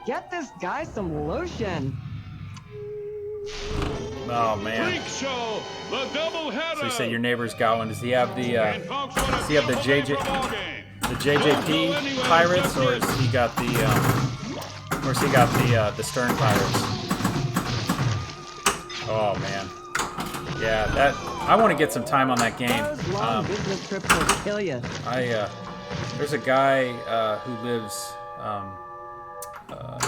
Get this guy some lotion. Oh man. Freak show, the double header. So you say your neighbor's got one. Does he have the does he have the JJP Pirates, or has he got the Stern Pirates? Oh man. Yeah, that I want to get some time on that game. Those long business trips will kill you. There's a guy who lives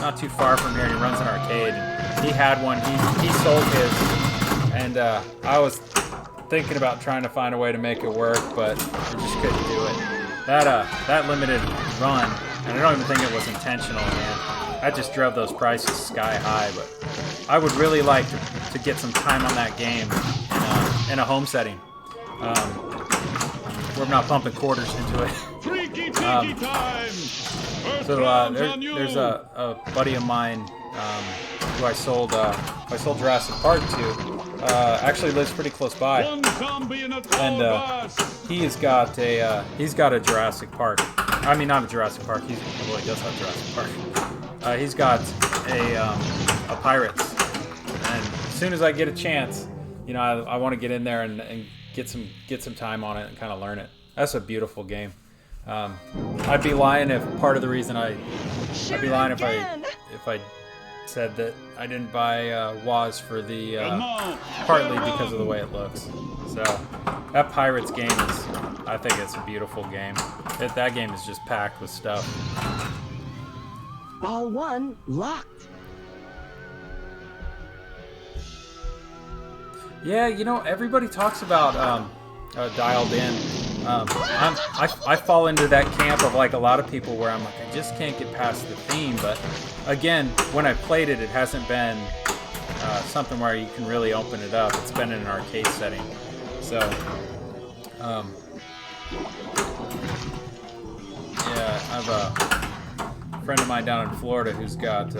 not too far from here, and he runs an arcade. And he had one. He sold his, and I was thinking about trying to find a way to make it work, but we just couldn't do it. That limited run, and I don't even think it was intentional, man. I just drove those prices sky high, but I would really like to get some time on that game in a home setting, where I'm not pumping quarters into it. Freaky tiki time. So there's a buddy of mine who I sold Jurassic Park to. Actually lives pretty close by, One zombie in a tour and bus. he's got a Jurassic Park. I mean, not a Jurassic Park. He does have Jurassic Park. He's got a Pirates, and as soon as I get a chance, you know, I want to get in there and get some time on it and kind of learn it. That's a beautiful game. I'd be lying if part of the reason I'd be lying if I said that I didn't buy Waz for the partly because of the way it looks. So that Pirates game I think it's a beautiful game. That game is just packed with stuff. Ball one locked. Yeah, you know, everybody talks about dialed in. I fall into that camp of like a lot of people where I'm like, I just can't get past the theme. But again, when I played it, it hasn't been something where you can really open it up. It's been in an arcade setting. So, yeah, I have a friend of mine down in Florida who's got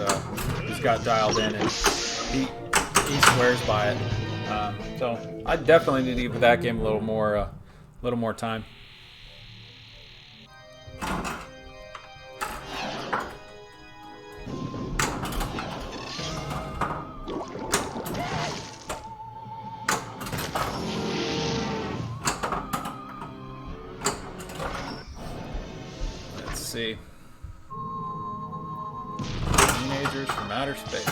dialed in, and he swears by it. So I definitely need to give that game a little more time. Let's see. Teenagers from outer space.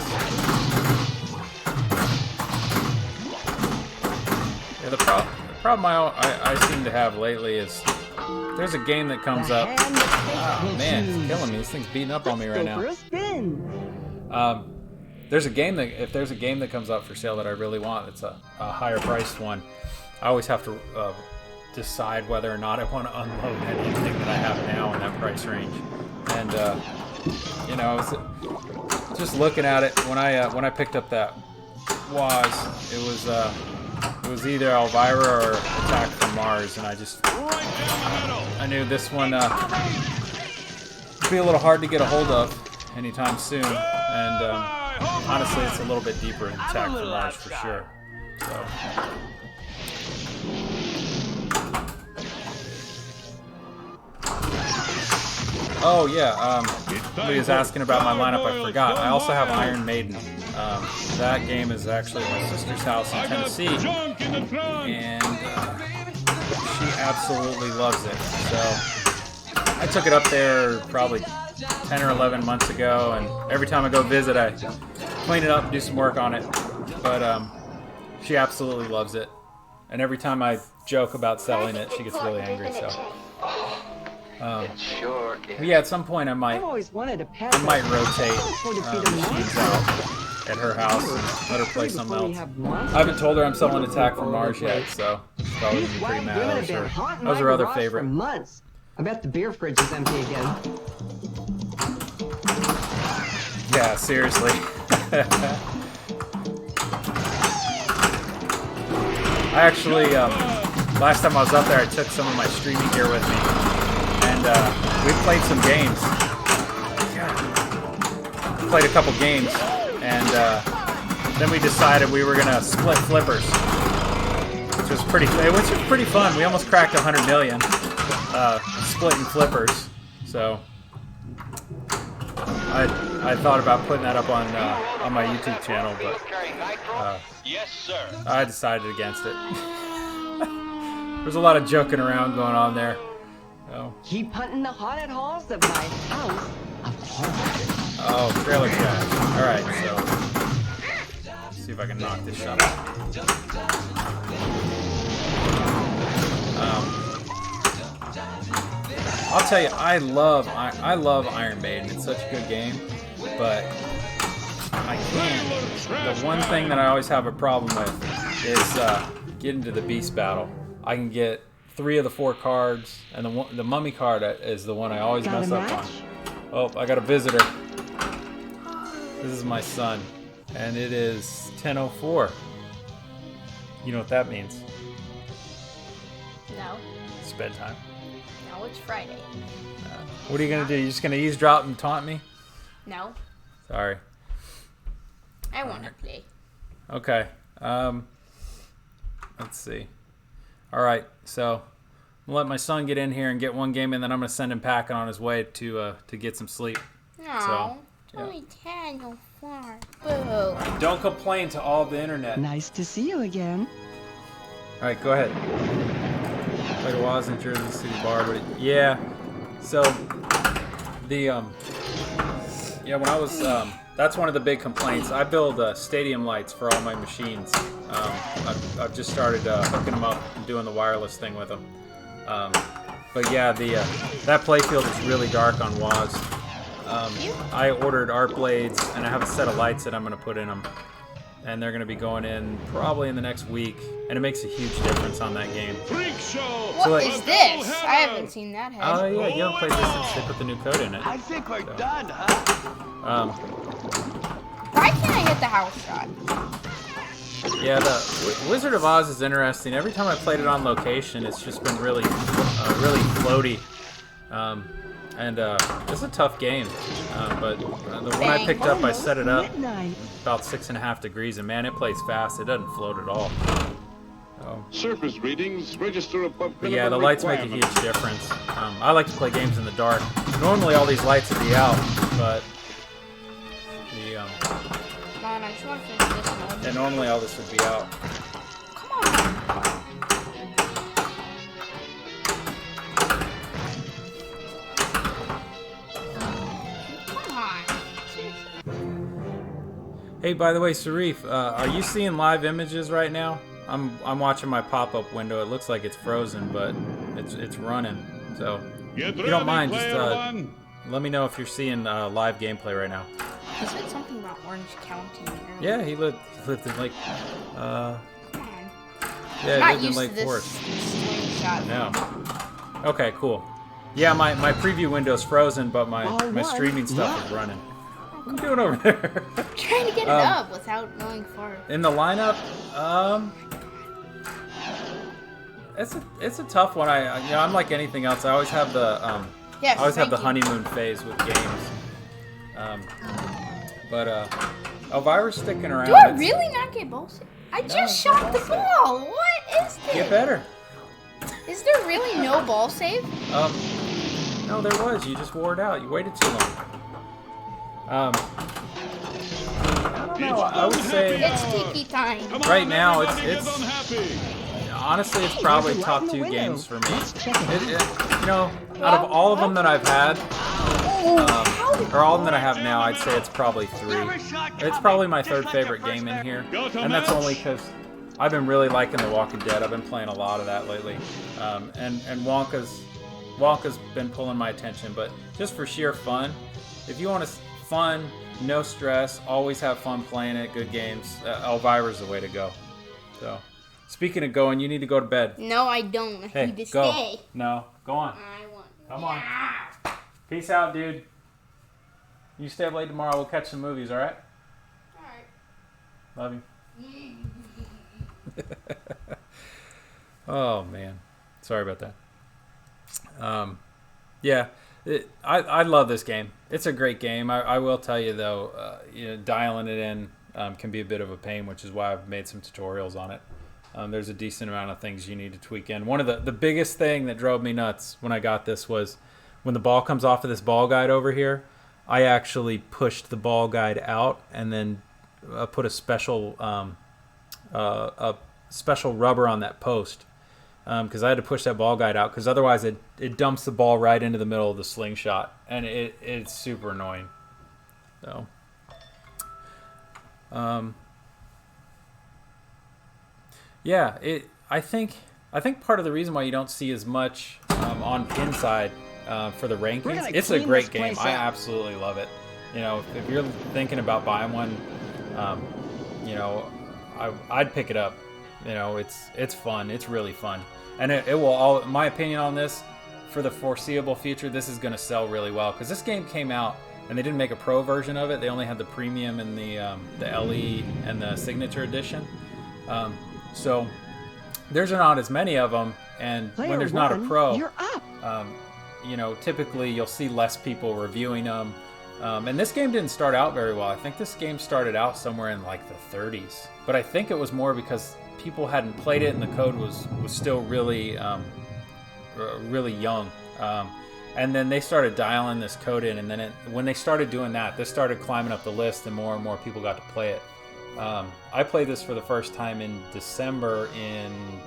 Yeah, the problem I seem to have lately is there's a game that comes up. Oh man, it's killing me. This thing's beating up on me right now. There's a game that if there's a game that comes up for sale that I really want, it's a higher priced one. I always have to decide whether or not I want to unload anything that I have now in that price range. And you know, I was just looking at it when I picked up that Waz. It was either Elvira or Attack from Mars, and I knew this one would be a little hard to get a hold of anytime soon. And honestly, it's a little bit deeper in Attack from Mars for sure. So. Oh yeah, somebody was asking about my lineup. I forgot. I also have Iron Maiden. That game is actually at my sister's house in Tennessee, and she absolutely loves it. So I took it up there probably 10 or 11 months ago, and every time I go visit, I clean it up and do some work on it. But she absolutely loves it, and every time I joke about selling it, she gets really angry. So. Yeah, at some point I might rotate machines out at her house and let her play something else. I haven't told her I'm selling Attack from Mars yet, so she's probably gonna be pretty mad. That was her other favorite. I bet the beer fridge is empty again. Yeah, seriously. I actually, last time I was up there, I took some of my streaming gear with me, and we played some games. We played a couple games, and then we decided we were gonna split flippers, which was pretty fun. We almost cracked 100 million splitting flippers. So I thought about putting that up on my YouTube channel, but yes, sir. I decided against it. There's a lot of joking around going on there. So. Keep hunting the haunted halls of my house of horror. Oh, trailer trash. Alright, so let's see if I can knock this shut off. I'll tell you, I love Iron Maiden. It's such a good game, but I can't. The one thing that I always have a problem with is getting to the beast battle. I can get 3 of the 4 cards, and the mummy card is the one I always mess up on. Oh, I got a visitor. This is my son, and it is 10:04. You know what that means? No. It's bedtime. No, it's Friday. What are you gonna do? You just gonna eavesdrop and taunt me? No. Sorry. I want to play. Okay. Let's see. All right. So I'm gonna let my son get in here and get one game, and then I'm gonna send him packing on his way to get some sleep. No. So, yeah. Only 10 so far. Boo. Don't complain to all the internet. Nice to see you again. All right, go ahead. Like a was in Jersey City Bar, but yeah. So the when I was that's one of the big complaints. I build stadium lights for all my machines. I've just started hooking them up and doing the wireless thing with them. But yeah, that playfield is really dark on Waz. I ordered art blades, and I have a set of lights that I'm going to put in them, and they're going to be going in probably in the next week, and it makes a huge difference on that game. What is this? I haven't seen that head. Oh yeah, you haven't played this since they put the new code in it. I think we're done, huh? Why can't I hit the house shot? Yeah, the Wizard of Oz is interesting. Every time I played it on location, it's just been really floaty. And it's a tough game. But the one I picked up, I set it up about 6.5 degrees, and man, it plays fast. It doesn't float at all. Surface readings register above. But yeah, the lights make a huge difference. I like to play games in the dark. Normally, all these lights would be out, but Man, I just want to finish this one. yeah, normally all this would be out. Come on. Hey, by the way, Sharif, are you seeing live images right now? I'm watching my pop-up window. It looks like it's frozen, but it's running. So if you don't mind, just let me know if you're seeing live gameplay right now. He said something about Orange County. Yeah, he lived in Lake. Yeah, he lived in Lake Forest. No. Okay, cool. Yeah, my preview window's frozen, but my streaming stuff is running. What are you doing over there? I'm trying to get it up without going far. In the lineup, it's a tough one. I'm like anything else. I always have the have the honeymoon phase with games. But Elvira's sticking around. Do I really not get ball save? I just shot the ball. What is this? Get better. Is there really no ball save? No, there was. You just wore it out. You waited too long. don't know. I would say It's tiki time. right now it's honestly it's probably top 2 games for me. You know, out of all of them that I've had, or all of them that I have now, I'd say it's probably 3. It's probably my 3rd favorite game in here, and that's only because I've been really liking The Walking Dead. I've been playing a lot of that lately, and Wonka's been pulling my attention. But just for sheer fun, if you want fun, no stress, always have fun playing it, good games, Elvira's the way to go. So, speaking of going, you need to go to bed. No, I don't. I Hey, need to go. stay. No, go on. I want. Come on. Peace out, dude. You stay up late tomorrow. We'll catch some movies, all right? All right. Love you. Oh, man. Sorry about that. Yeah, I love this game. It's a great game. I will tell you, though, you know, dialing it in can be a bit of a pain, which is why I've made some tutorials on it. There's a decent amount of things you need to tweak in. One of the biggest thing that drove me nuts when I got this was when the ball comes off of this ball guide over here, I actually pushed the ball guide out and then put a special rubber on that post because I had to push that ball guide out because otherwise it dumps the ball right into the middle of the slingshot, and it's super annoying. So, yeah, I think part of the reason why you don't see as much on Pinside for the rankings, it's a great game. I absolutely love it. You know, if you're thinking about buying one, you know, I'd pick it up. You know, it's fun. It's really fun, and it will all. My opinion on this, for the foreseeable future, this is going to sell really well because this game came out and they didn't make a pro version of it. They only had the premium and the LE and the signature edition. So there's not as many of them, and when there's not a pro, you know, typically you'll see less people reviewing them. And this game didn't start out very well. I think this game started out somewhere in like the 30s, but I think it was more because people hadn't played it and the code was still really really young. And then they started dialing this code in, and then when they started doing that, this started climbing up the list, and more people got to play it. I played this for the first time in December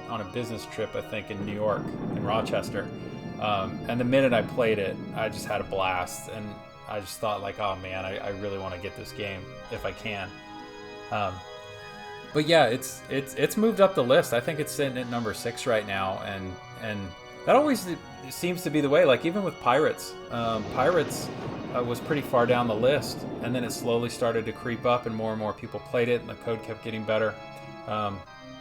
on a business trip, I think, in New York, in Rochester. And the minute I played it, I just had a blast, and I just thought, like, oh man, I really want to get this game if I can. But yeah, it's moved up the list. I think it's sitting at number 6 right now, and that always seems to be the way. Like even with Pirates, Pirates was pretty far down the list, and then it slowly started to creep up, and more people played it, and the code kept getting better. Kind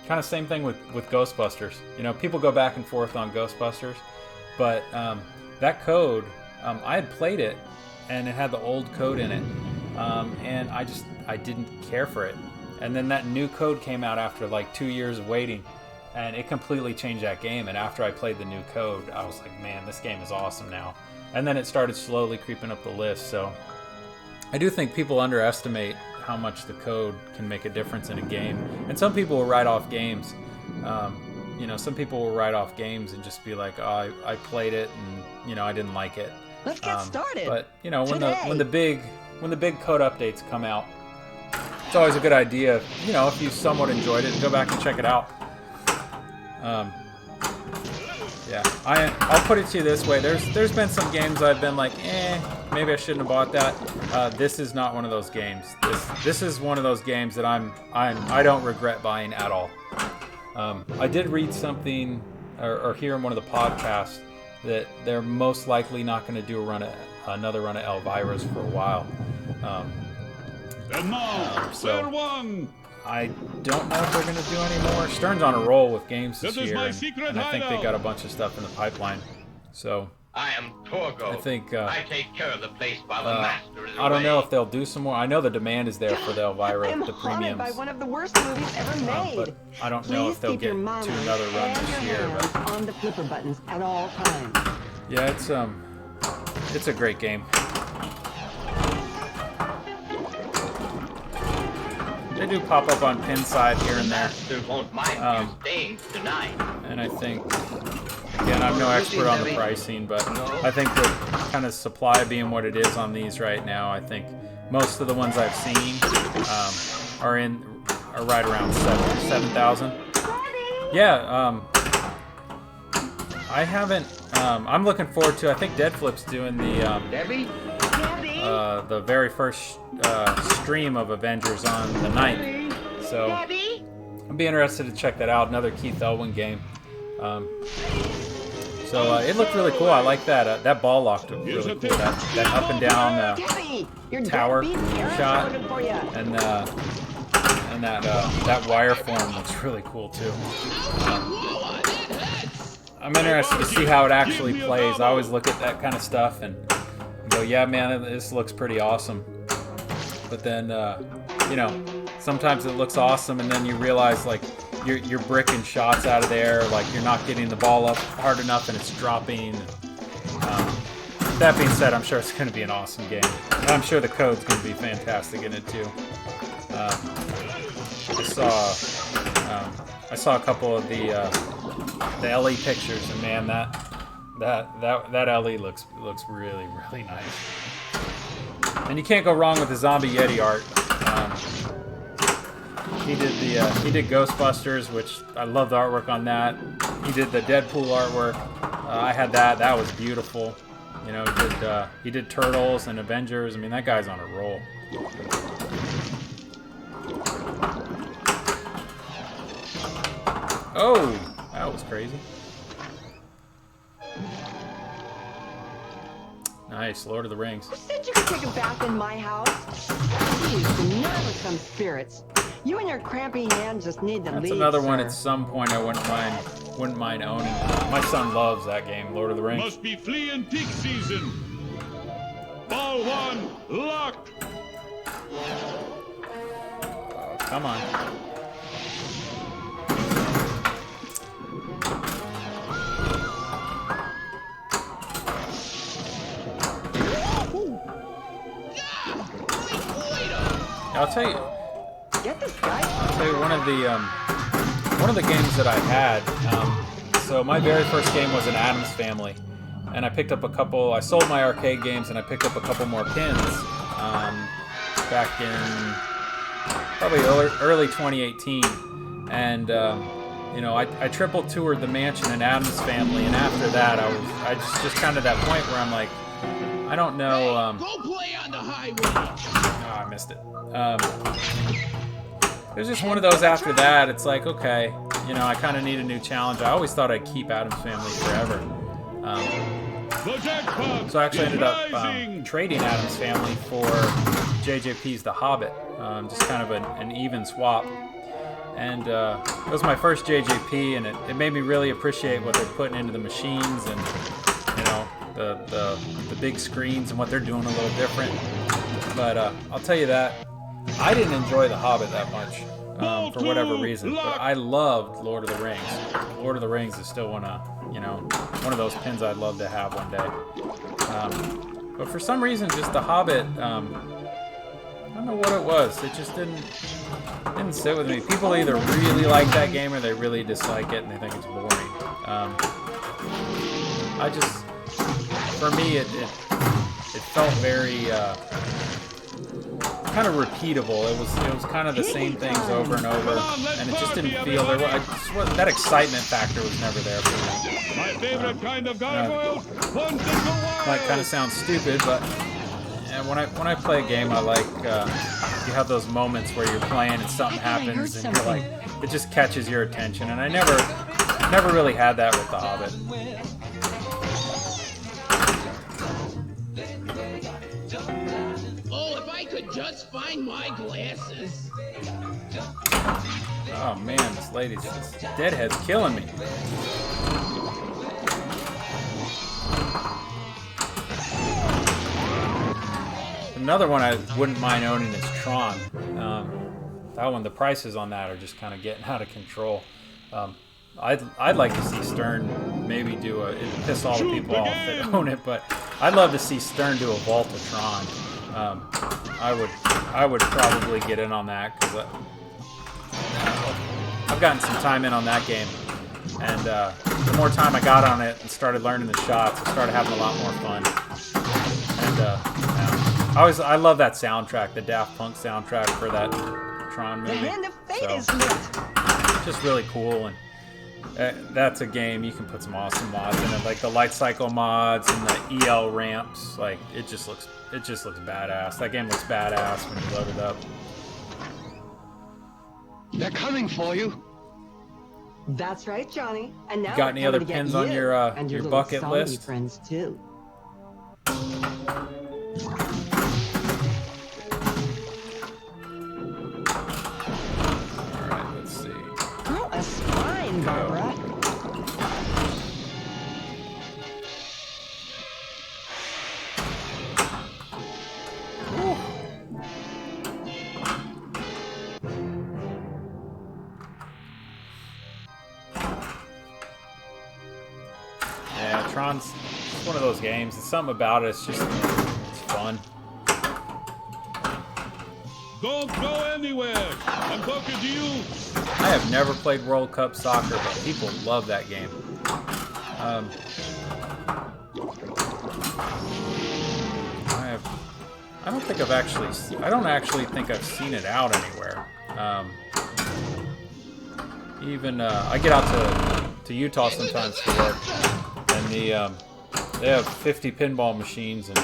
of same thing with Ghostbusters. You know, people go back and forth on Ghostbusters, but that code, I had played it, and it had the old code in it, and I didn't care for it. And then that new code came out after like 2 years of waiting, and it completely changed that game. And after I played the new code, I was like, man, this game is awesome now. And then it started slowly creeping up the list. So I do think people underestimate how much the code can make a difference in a game. And some people will write off games. You know, some people will write off games and just be like, oh, I played it and, you know, I didn't like it. Let's get started. But, you know, when the big code updates come out, it's always a good idea, you know, if you somewhat enjoyed it, go back and check it out. Yeah, I'll put it to you this way. There's been some games I've been like, maybe I shouldn't have bought that. This is not one of those games. This is one of those games that I don't regret buying at all. I did read something or hear in one of the podcasts that they're most likely not going to do another run of Elvira's for a while. And now, so one. I don't know if they're going to do any more. Stern's on a roll with games this year, and I think they got a bunch of stuff in the pipeline. So I am Torgo. I think I take care of the place while the master is away. I don't know if they'll do some more. I know the demand is there for the Elvira, the premiums. I'm haunted by one of the worst movies ever made. But I don't know if they'll get to another run this year. But on the flipper buttons at all times. Yeah, it's a great game. They do pop up on Pinside here and there. Won't mind you staying tonight. And I think Again, I'm no expert on the pricing, but I think the kind of supply being what it is on these right now, I think most of the ones I've seen are right around 7,000. Yeah, I haven't. I'm looking forward to. I think Dead Flip's doing the very first stream of Avengers on the 9th, so I'll be interested to check that out. Another Keith Elwin game. So it looked really cool. I like that. That ball locked really cool. That up and down tower shot, and that wire form looks really cool too. I'm interested to see how it actually plays. I always look at that kind of stuff and go, yeah, man, this looks pretty awesome. But then, you know, sometimes it looks awesome, and then you realize like you're bricking shots out of there, like you're not getting the ball up hard enough, and it's dropping. That being said, I'm sure it's going to be an awesome game. And I'm sure the code's going to be fantastic in it too. I saw a couple of the LE pictures, and man, that LE looks really, really nice. And you can't go wrong with the Zombie Yeti art. He did Ghostbusters, which I love the artwork on that. He did the Deadpool artwork. I had that. That was beautiful. You know, he did Turtles and Avengers. I mean, that guy's on a roll. Oh, that was crazy. Nice, Lord of the Rings. Who said you could take a bath in my house? Jeez, now with some spirits. You and your crampy hands just need to leave. That's another one sir. at some point I wouldn't mind owning. My son loves that game, Lord of the Rings. Must be flea and tick season. Ball one, locked. Oh, come on. I'll tell you. Get this guy. I'll tell you one of the games that I had. So my very first game was an Addams Family, and I picked up a couple. I sold my arcade games, and I picked up a couple more pins back in probably early 2018. And you know, I triple toured the mansion in Addams Family, and after that, I just kind of that point where I'm like, I don't know. Go play on the highway. Oh, I missed it. There's just one of those after that. It's like, okay, you know, I kind of need a new challenge. I always thought I'd keep Addams Family forever. So I actually ended up trading Addams Family for JJP's The Hobbit. Just kind of an even swap. And it was my first JJP, and it made me really appreciate what they're putting into the machines, and you know, the big screens and what they're doing a little different. But I'll tell you that I didn't enjoy The Hobbit that much for whatever reason. But I loved Lord of the Rings. Lord of the Rings is still one of those pins I'd love to have one day. But for some reason, just The Hobbit, I don't know what it was. It just didn't sit with me. People either really like that game or they really dislike it and they think it's boring. For me, it felt very kind of repeatable. It was kind of the same things over and over, and it just didn't feel there. That excitement factor was never there for me. My favorite kind of gargoyle. Might kind of sound stupid, but when I play a game, I like you have those moments where you're playing and something happens, and you're like, it just catches your attention. And I never really had that with The Hobbit. Just find my glasses. Oh man, this deadhead's killing me. Another one I wouldn't mind owning is Tron. That one, the prices on that are just kind of getting out of control. I'd like to see Stern maybe do it piss all the people off that own it, but I'd love to see Stern do a Vault of Tron. I would probably get in on that because I've gotten some time in on that game. And the more time I got on it and started learning the shots, I started having a lot more fun. And yeah, I love that soundtrack, the Daft Punk soundtrack for that Tron movie. The hand of fate is lit. Just really cool, and that's a game you can put some awesome mods in it, like the light cycle mods and the EL ramps. Like it just looks badass. That game looks badass when you load it up. They're coming for you. That's right, Johnny. And now You got any other pins on your little bucket zombie list? friends too. Alright, let's see. Oh, a spine, Barbara. Yeah, Tron's it's one of those games. It's something about it. It's fun. Don't go anywhere. I'm talking to you. I have never played World Cup Soccer, but people love that game. I don't actually think I've seen it out anywhere. I get out to Utah sometimes for work, and they have 50 pinball machines, and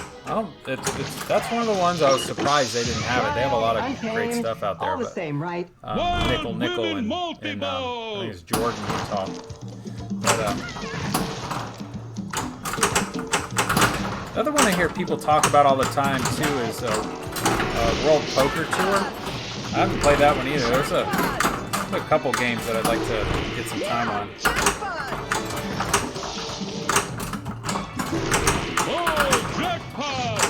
that's one of the ones I was surprised they didn't have it. They have a lot of great stuff out there. All the But same, right? Nickel, and I think it's Jordan, Utah. But the other one I hear people talk about all the time too is World Poker Tour. I haven't played that one either. There's a couple games that I'd like to get some time on. Oh, jackpot!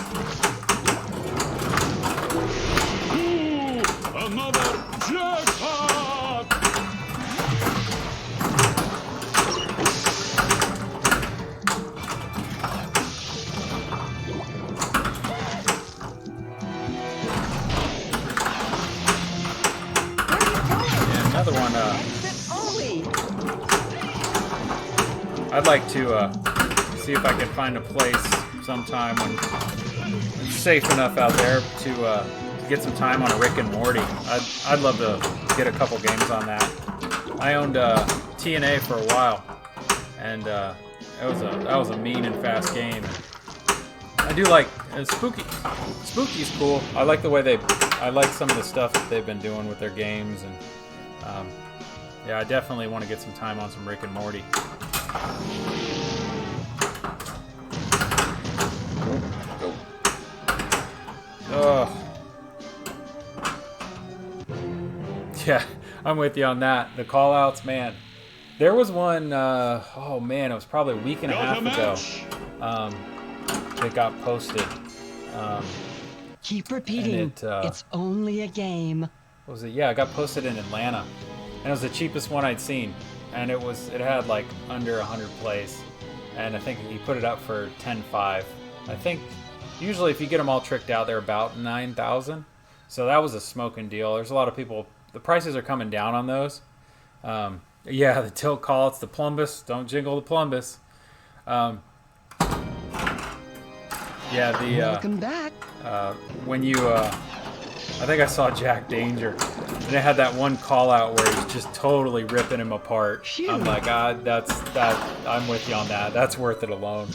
Ooh, another jackpot! Yeah, another one. I'd like to see if I can find a place sometime when it's safe enough out there to get some time on a Rick and Morty. I'd love to get a couple games on that. I owned TNA for a while, and that was a mean and fast game. I do like Spooky. Spooky's cool. I like the way I like some of the stuff that they've been doing with their games, and yeah, I definitely want to get some time on some Rick and Morty. Yeah, I'm with you on that. The call-outs, man. There was one, oh man, it was probably a week and a half ago that got posted. Keep repeating. It's only a game. What was it? Yeah, it got posted in Atlanta. And it was the cheapest one I'd seen. And it had like under 100 plays. And I think he put it up for $10,500. I think usually if you get them all tricked out, they're about $9,000. So that was a smoking deal. There's a lot of people, the prices are coming down on those. Yeah, the tilt call, it's the plumbus. Don't jingle the plumbus. Yeah, Welcome back. When you, I think I saw Jack Danger, and they had that one call out where he's just totally ripping him apart. Phew. I'm like, I'm with you on that. That's worth it alone.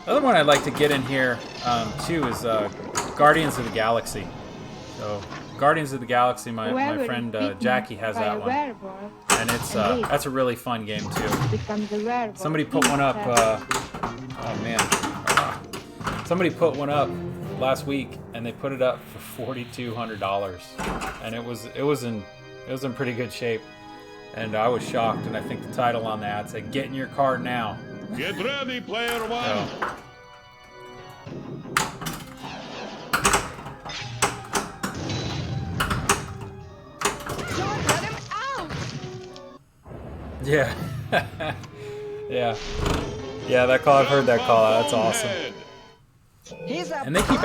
The other one I'd like to get in here too is Guardians of the Galaxy. So Guardians of the Galaxy, my friend Jackie has that one, and that's a really fun game too. Somebody put one up. Oh man, somebody put one up last week, and they put it up for $4,200, and it was in pretty good shape. And I was shocked, and I think the title on that said, "Get in your car now." Get ready, player one. So, Don't let him out! yeah, yeah. That call, I've heard that call out. That's awesome. He's a And they keep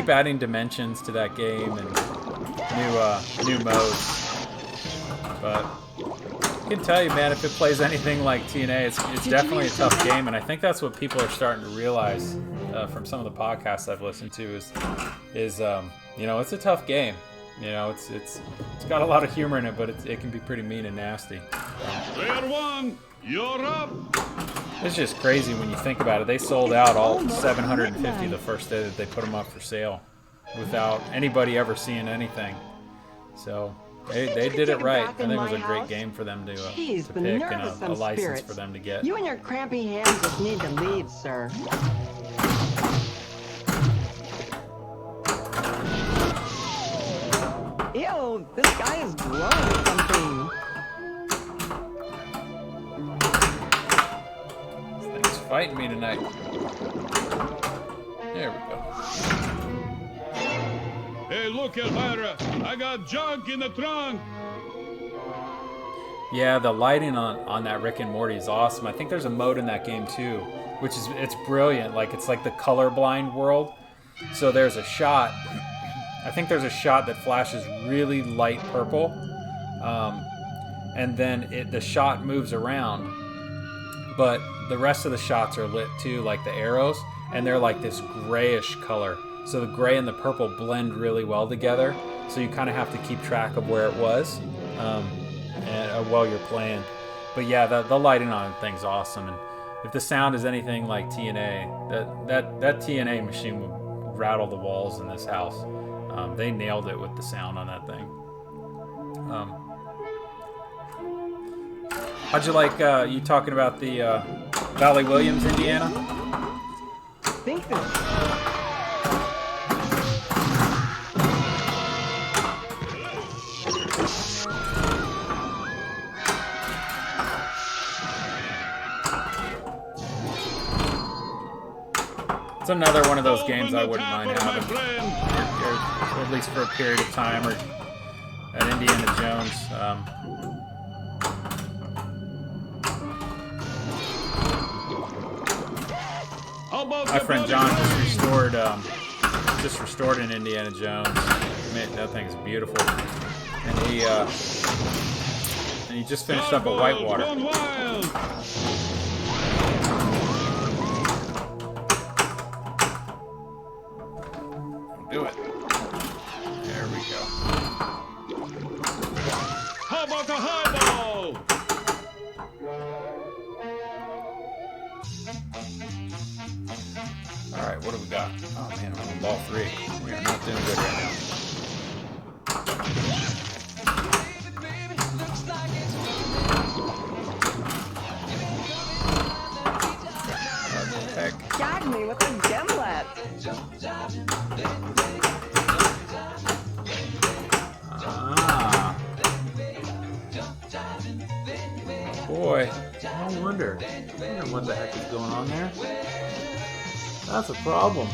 adding dimensions to that game, and new modes. But I can tell you, man, if it plays anything like TNA, it's definitely a tough game, and I think that's what people are starting to realize from some of the podcasts I've listened to is you know, it's a tough game. You know, it's got a lot of humor in it, but it can be pretty mean and nasty. Player one, you're up. It's just crazy when you think about it. They sold out all 750 the first day that they put them up for sale, without anybody ever seeing anything. So they did it right. I think it was a great game for them to pick and a license for them to get. You and your crampy hands just need to leave, sir. Ew, this guy is growing something. This thing's fighting me tonight. There we go. Hey, look, Elvira, I got junk in the trunk. Yeah, the lighting on that Rick and Morty is awesome. I think there's a mode in that game too, which is it's brilliant. Like it's like the colorblind world. So there's a shot. I think there's a shot that flashes really light purple, and then the shot moves around, but the rest of the shots are lit too, like the arrows, and they're like this grayish color. So the gray and the purple blend really well together. So you kind of have to keep track of where it was while you're playing. But yeah, the lighting on the thing's awesome. And if the sound is anything like TNA, that TNA machine would rattle the walls in this house. They nailed it with the sound on that thing. How'd you like you talking about the Valley Williams, Indiana? I think this. It's another one of those games I wouldn't mind having, or at least for a period of time, or at Indiana Jones. My friend John just restored an Indiana Jones. Man, that thing is beautiful, and he just finished up a Whitewater. Do it. There we go. How about the highball? All right, what do we got? Oh man, I'm on ball 3. We are not doing good right now. What the heck? Got me with a gimlet. Boy, I wonder what the heck is going on there. That's a problem.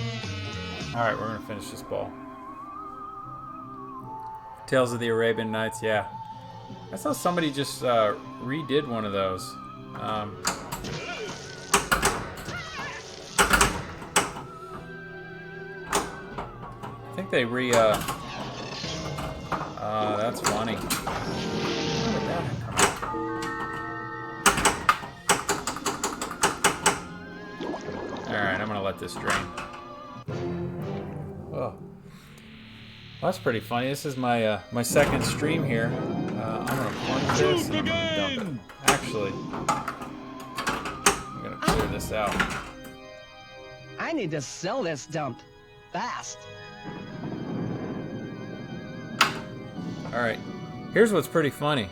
Alright, we're going to finish this ball. Tales of the Arabian Nights, yeah. I saw somebody just redid one of those. I think they that's funny. Where did that come out? Alright, I'm gonna let this drain. Oh. Well, that's pretty funny. This is my my second stream here. I'm gonna plunge this and I'm gonna dump it. Actually, I'm gonna clear this out. I need to sell this dump fast. Alright, here's what's pretty funny.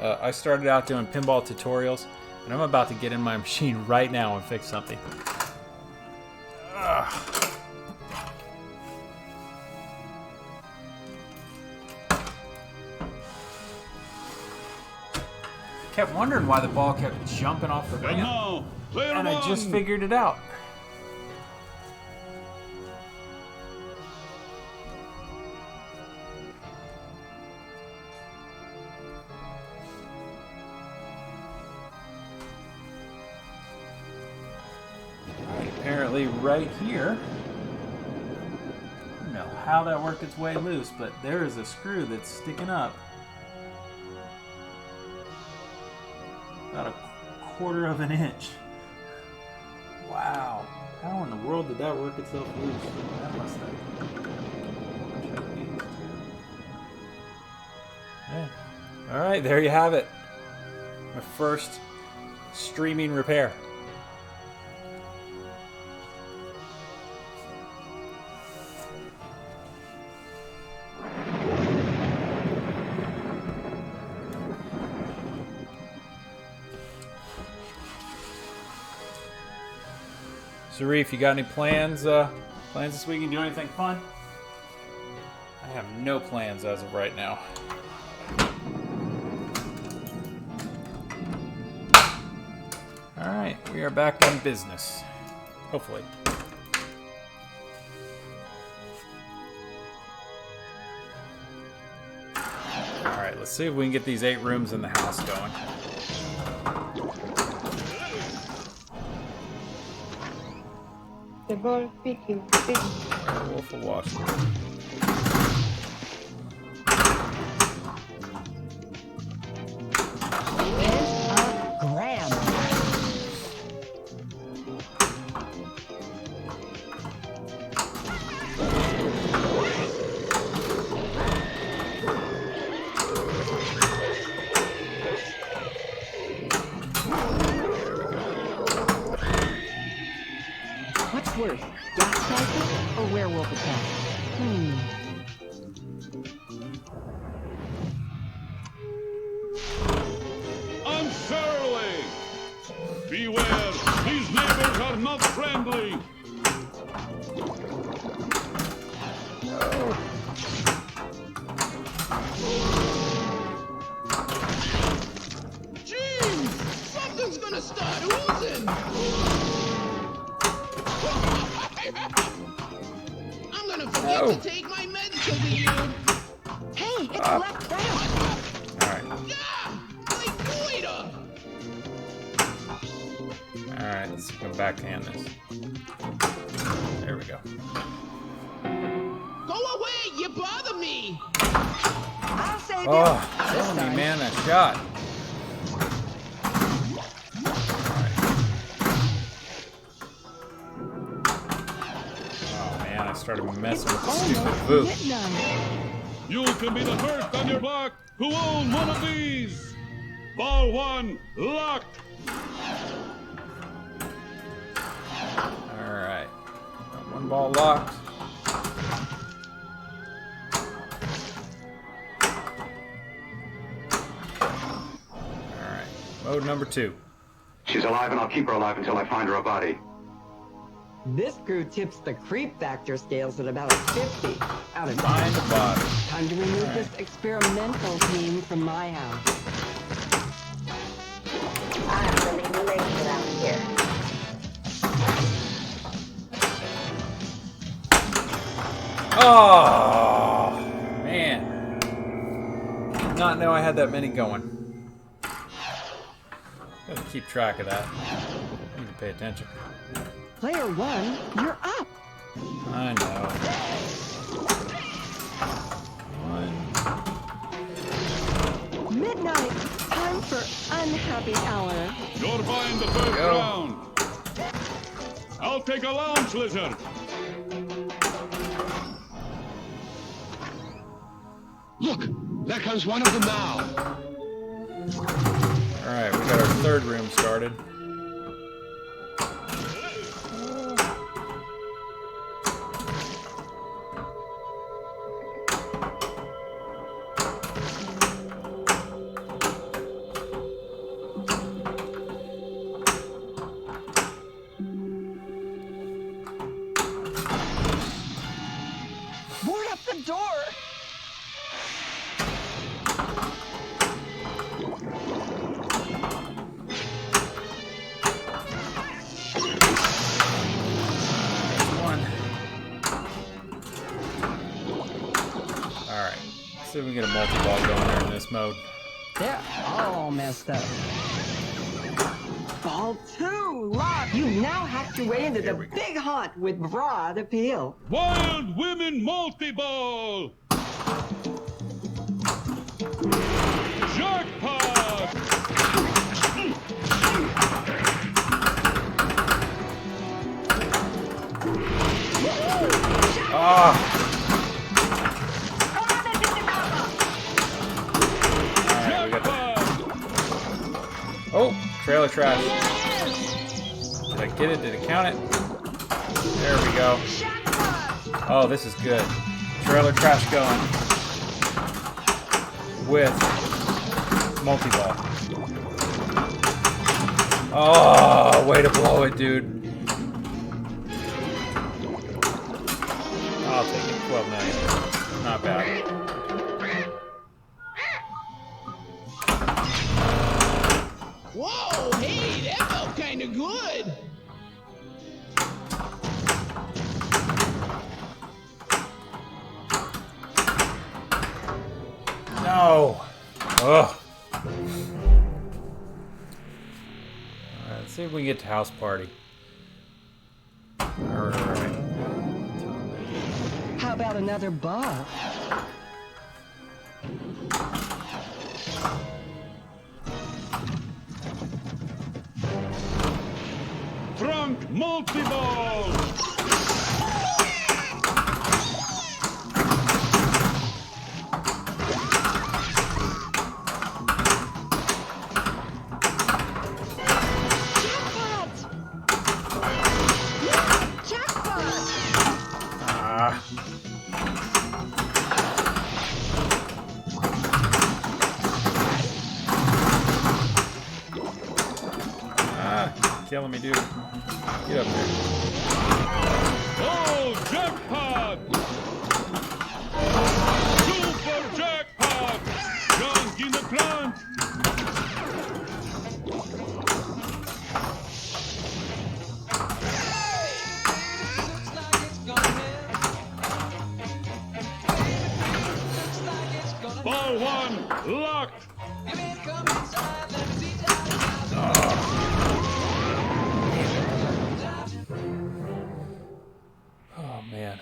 I started out doing pinball tutorials, and I'm about to get in my machine right now and fix something. Ugh. Kept wondering why the ball kept jumping off the ring, and I just figured it out. Apparently right here. No, how that worked its way loose, but there is a screw that's sticking up. About a quarter of an inch. Wow. How in the world did that work itself loose? That must have... Yeah. Alright, there you have it. My first streaming repair. Zarif, you got any plans this week? You do anything fun? I have no plans as of right now. Alright, we are back in business. Hopefully. Alright, let's see if we can get these 8 rooms in the house going. The ball fit you. Wolf of Washington. Graham. What's worse, gas cycle or werewolf attack? Unsurly! Beware, these neighbors are not friendly! Jeez! Something's gonna start oozing! I'm gonna forget to take my meds over here! Hey, it's left down. Alright. Yeah! Like goiter! Alright, let's go backhand this. There we go. Go away! You bother me! I'll save Oh, you. This killing me, time. man, that shot. Oh man, I started messing with the stupid boot. You can be the first on your block who own one of these! Ball 1, locked! Alright. One ball locked. Alright. Mode number 2. She's alive, and I'll keep her alive until I find her a body. This crew tips the creep factor scales at about a 50 out of 10. Find the body. Time to remove this experimental team from my house. I'm really related around here. Oh, man. Did not know I had that many going. Gotta keep track of that. Need to pay attention. Player 1, you're up. I know. 1. Midnight, time for unhappy hour. You're buying the first Go. round. I'll take a lounge lizard. Look, there comes one of them now. Alright, we got our 3rd room started. Board up the door. Alright, let's see if we can get a multi-ball going there in this mode. They're all messed up. Ball All too locked. You now hacked your way into the big hunt with broad appeal. Wild Women Multi-Ball! Jackpot! Ah! Oh, trailer trash. Did I get it? Did it count it? There we go. Oh, this is good. Trailer trash going with multi-ball. Oh, way to blow it, dude. I'll take it. 12 million. Not bad. Whoa, hey, that felt kind of good. No. Ugh. Alright, let's see if we can get to house party. Alright. How about another buff? Frank Multi-Ball! Killing me, dude. Get up there. Oh, jackpot! Super jackpot! Junk in the trunk! Ball one, locked! Oh, man.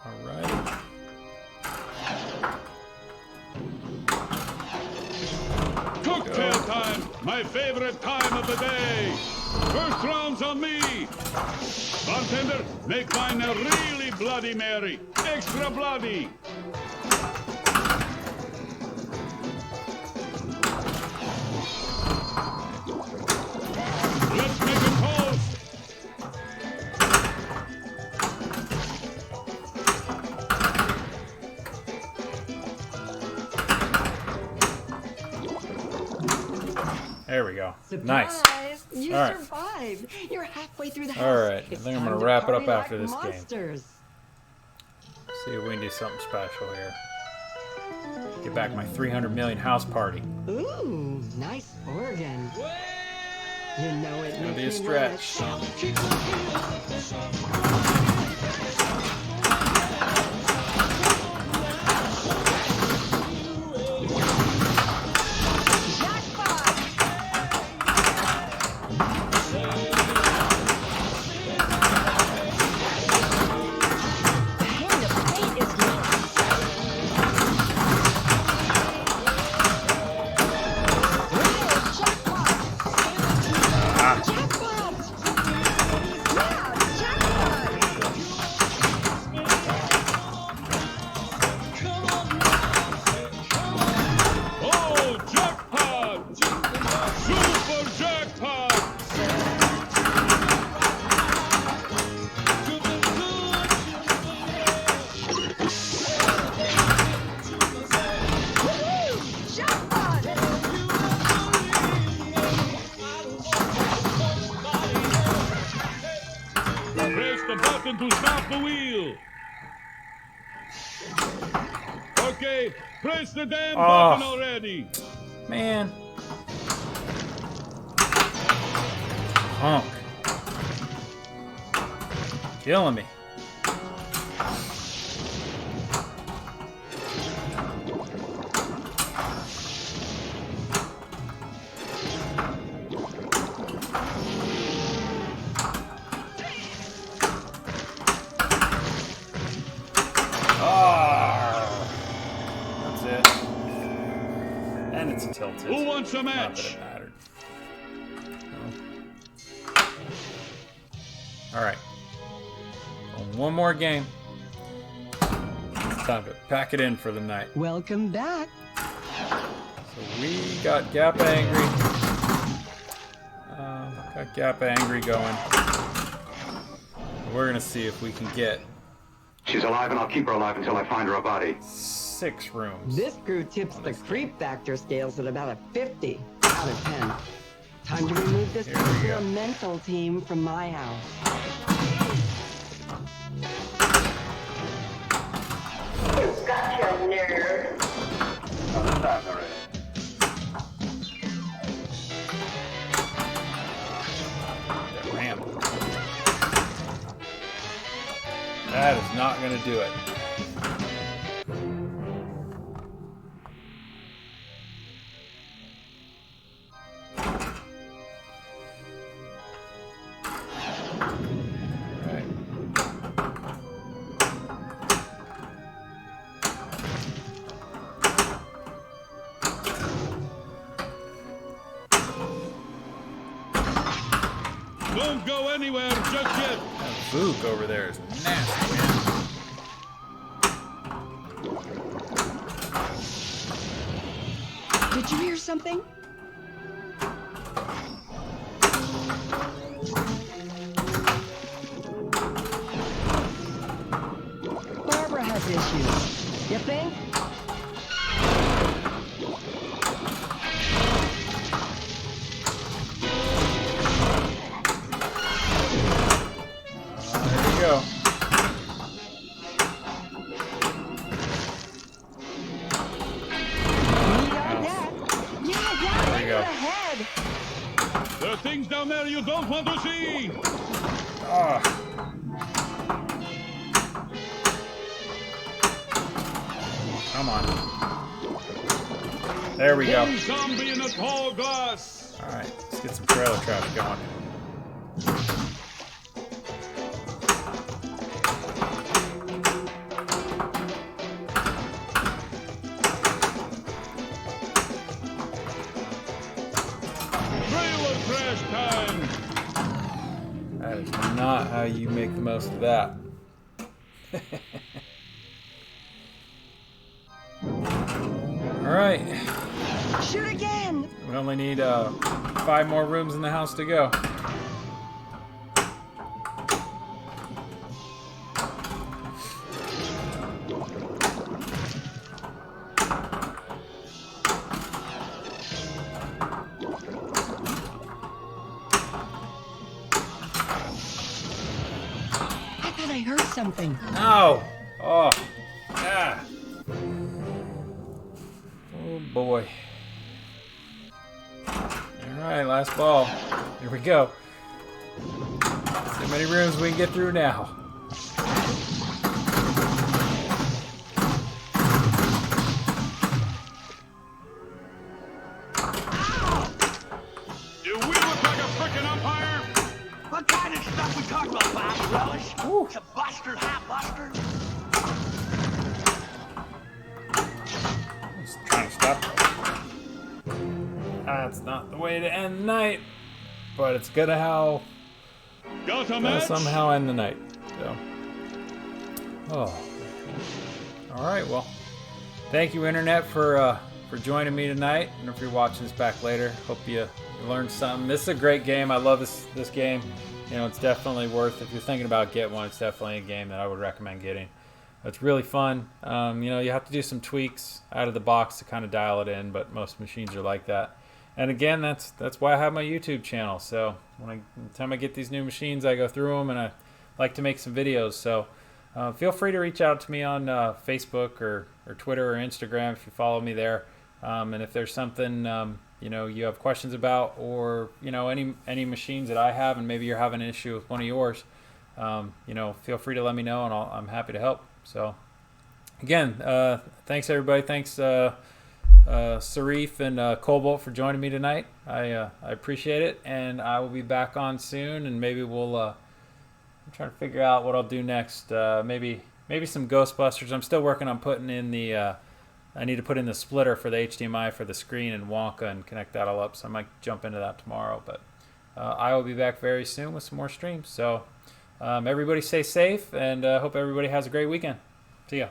All right. Cocktail time, my favorite time of the day. First round's on me. Bartender, make mine a really Bloody Mary. Extra bloody. Let's make a toast. There we go. Surprise! Nice. You All right. survived. You're halfway through the house. All right. I It's think I'm time going to to wrap it up party after like this game. monsters. See if we can do something special here. Get back my 300 million house party. Ooh, nice organ. You know it Gonna makes be a me wanna stretch. Oh, jackpot! Super jackpot! Press the button to stop the wheel. Okay, press the damn button already. Man. Punk. Killing me. a Not that match. it mattered. No. All right. One more game. It's time to pack it in for the night. Welcome back. So we got Gappa Angry. Got Gappa Angry going. We're gonna see if we can get. She's alive, and I'll keep her alive until I find her a body. 6 rooms. This crew tips the creep factor scales at about a 50 out of 10. Time to remove this Here we particular go. mental team from my house. You've got your nerve. That ramp. That is not gonna do it. Don't go anywhere just yet. That Vuk over there is nasty, man. Did you hear something? Barbara has issues. You think? There you go. There you go. There are things down there you don't want to see. Ah. Come on. There we go. One zombie in a tall glass. All right, let's get some trailer traffic going. Trailer crash time. That is not how you make the most of that. All right. Shoot again! We only need 5 more rooms in the house to go. I thought I heard something. No! Oh. Ah. Oh boy. Alright, last ball. Here we go. See how many rooms we can get through now. Do we look like a frickin' umpire? What kind of stuff we talk about, Bob Relish? You bastard, half bastard. Just trying to stop. That's not the way to end the night, but it's gonna somehow end the night. So, all right. Well, thank you, Internet, for joining me tonight. And if you're watching this back later, hope you learned something. This is a great game. I love this game. You know, it's definitely worth. If you're thinking about getting one, it's definitely a game that I would recommend getting. It's really fun. You know, you have to do some tweaks out of the box to kind of dial it in, but most machines are like that. And again, that's why I have my YouTube channel. So the time I get these new machines, I go through them, and I like to make some videos. So feel free to reach out to me on Facebook or Twitter or Instagram if you follow me there. And if there's something you know you have questions about, or you know any machines that I have, and maybe you're having an issue with one of yours, you know, feel free to let me know, and I'm happy to help. So again, thanks everybody. Thanks Sarif and Cobalt for joining me tonight. I appreciate it, and I will be back on soon, and maybe we'll I'm trying to figure out what I'll do next. Maybe some Ghostbusters. I'm still working on putting in the I need to put in the splitter for the HDMI for the screen and Wonka and connect that all up. So I might jump into that tomorrow. But I will be back very soon with some more streams. So everybody stay safe, and hope everybody has a great weekend. See ya.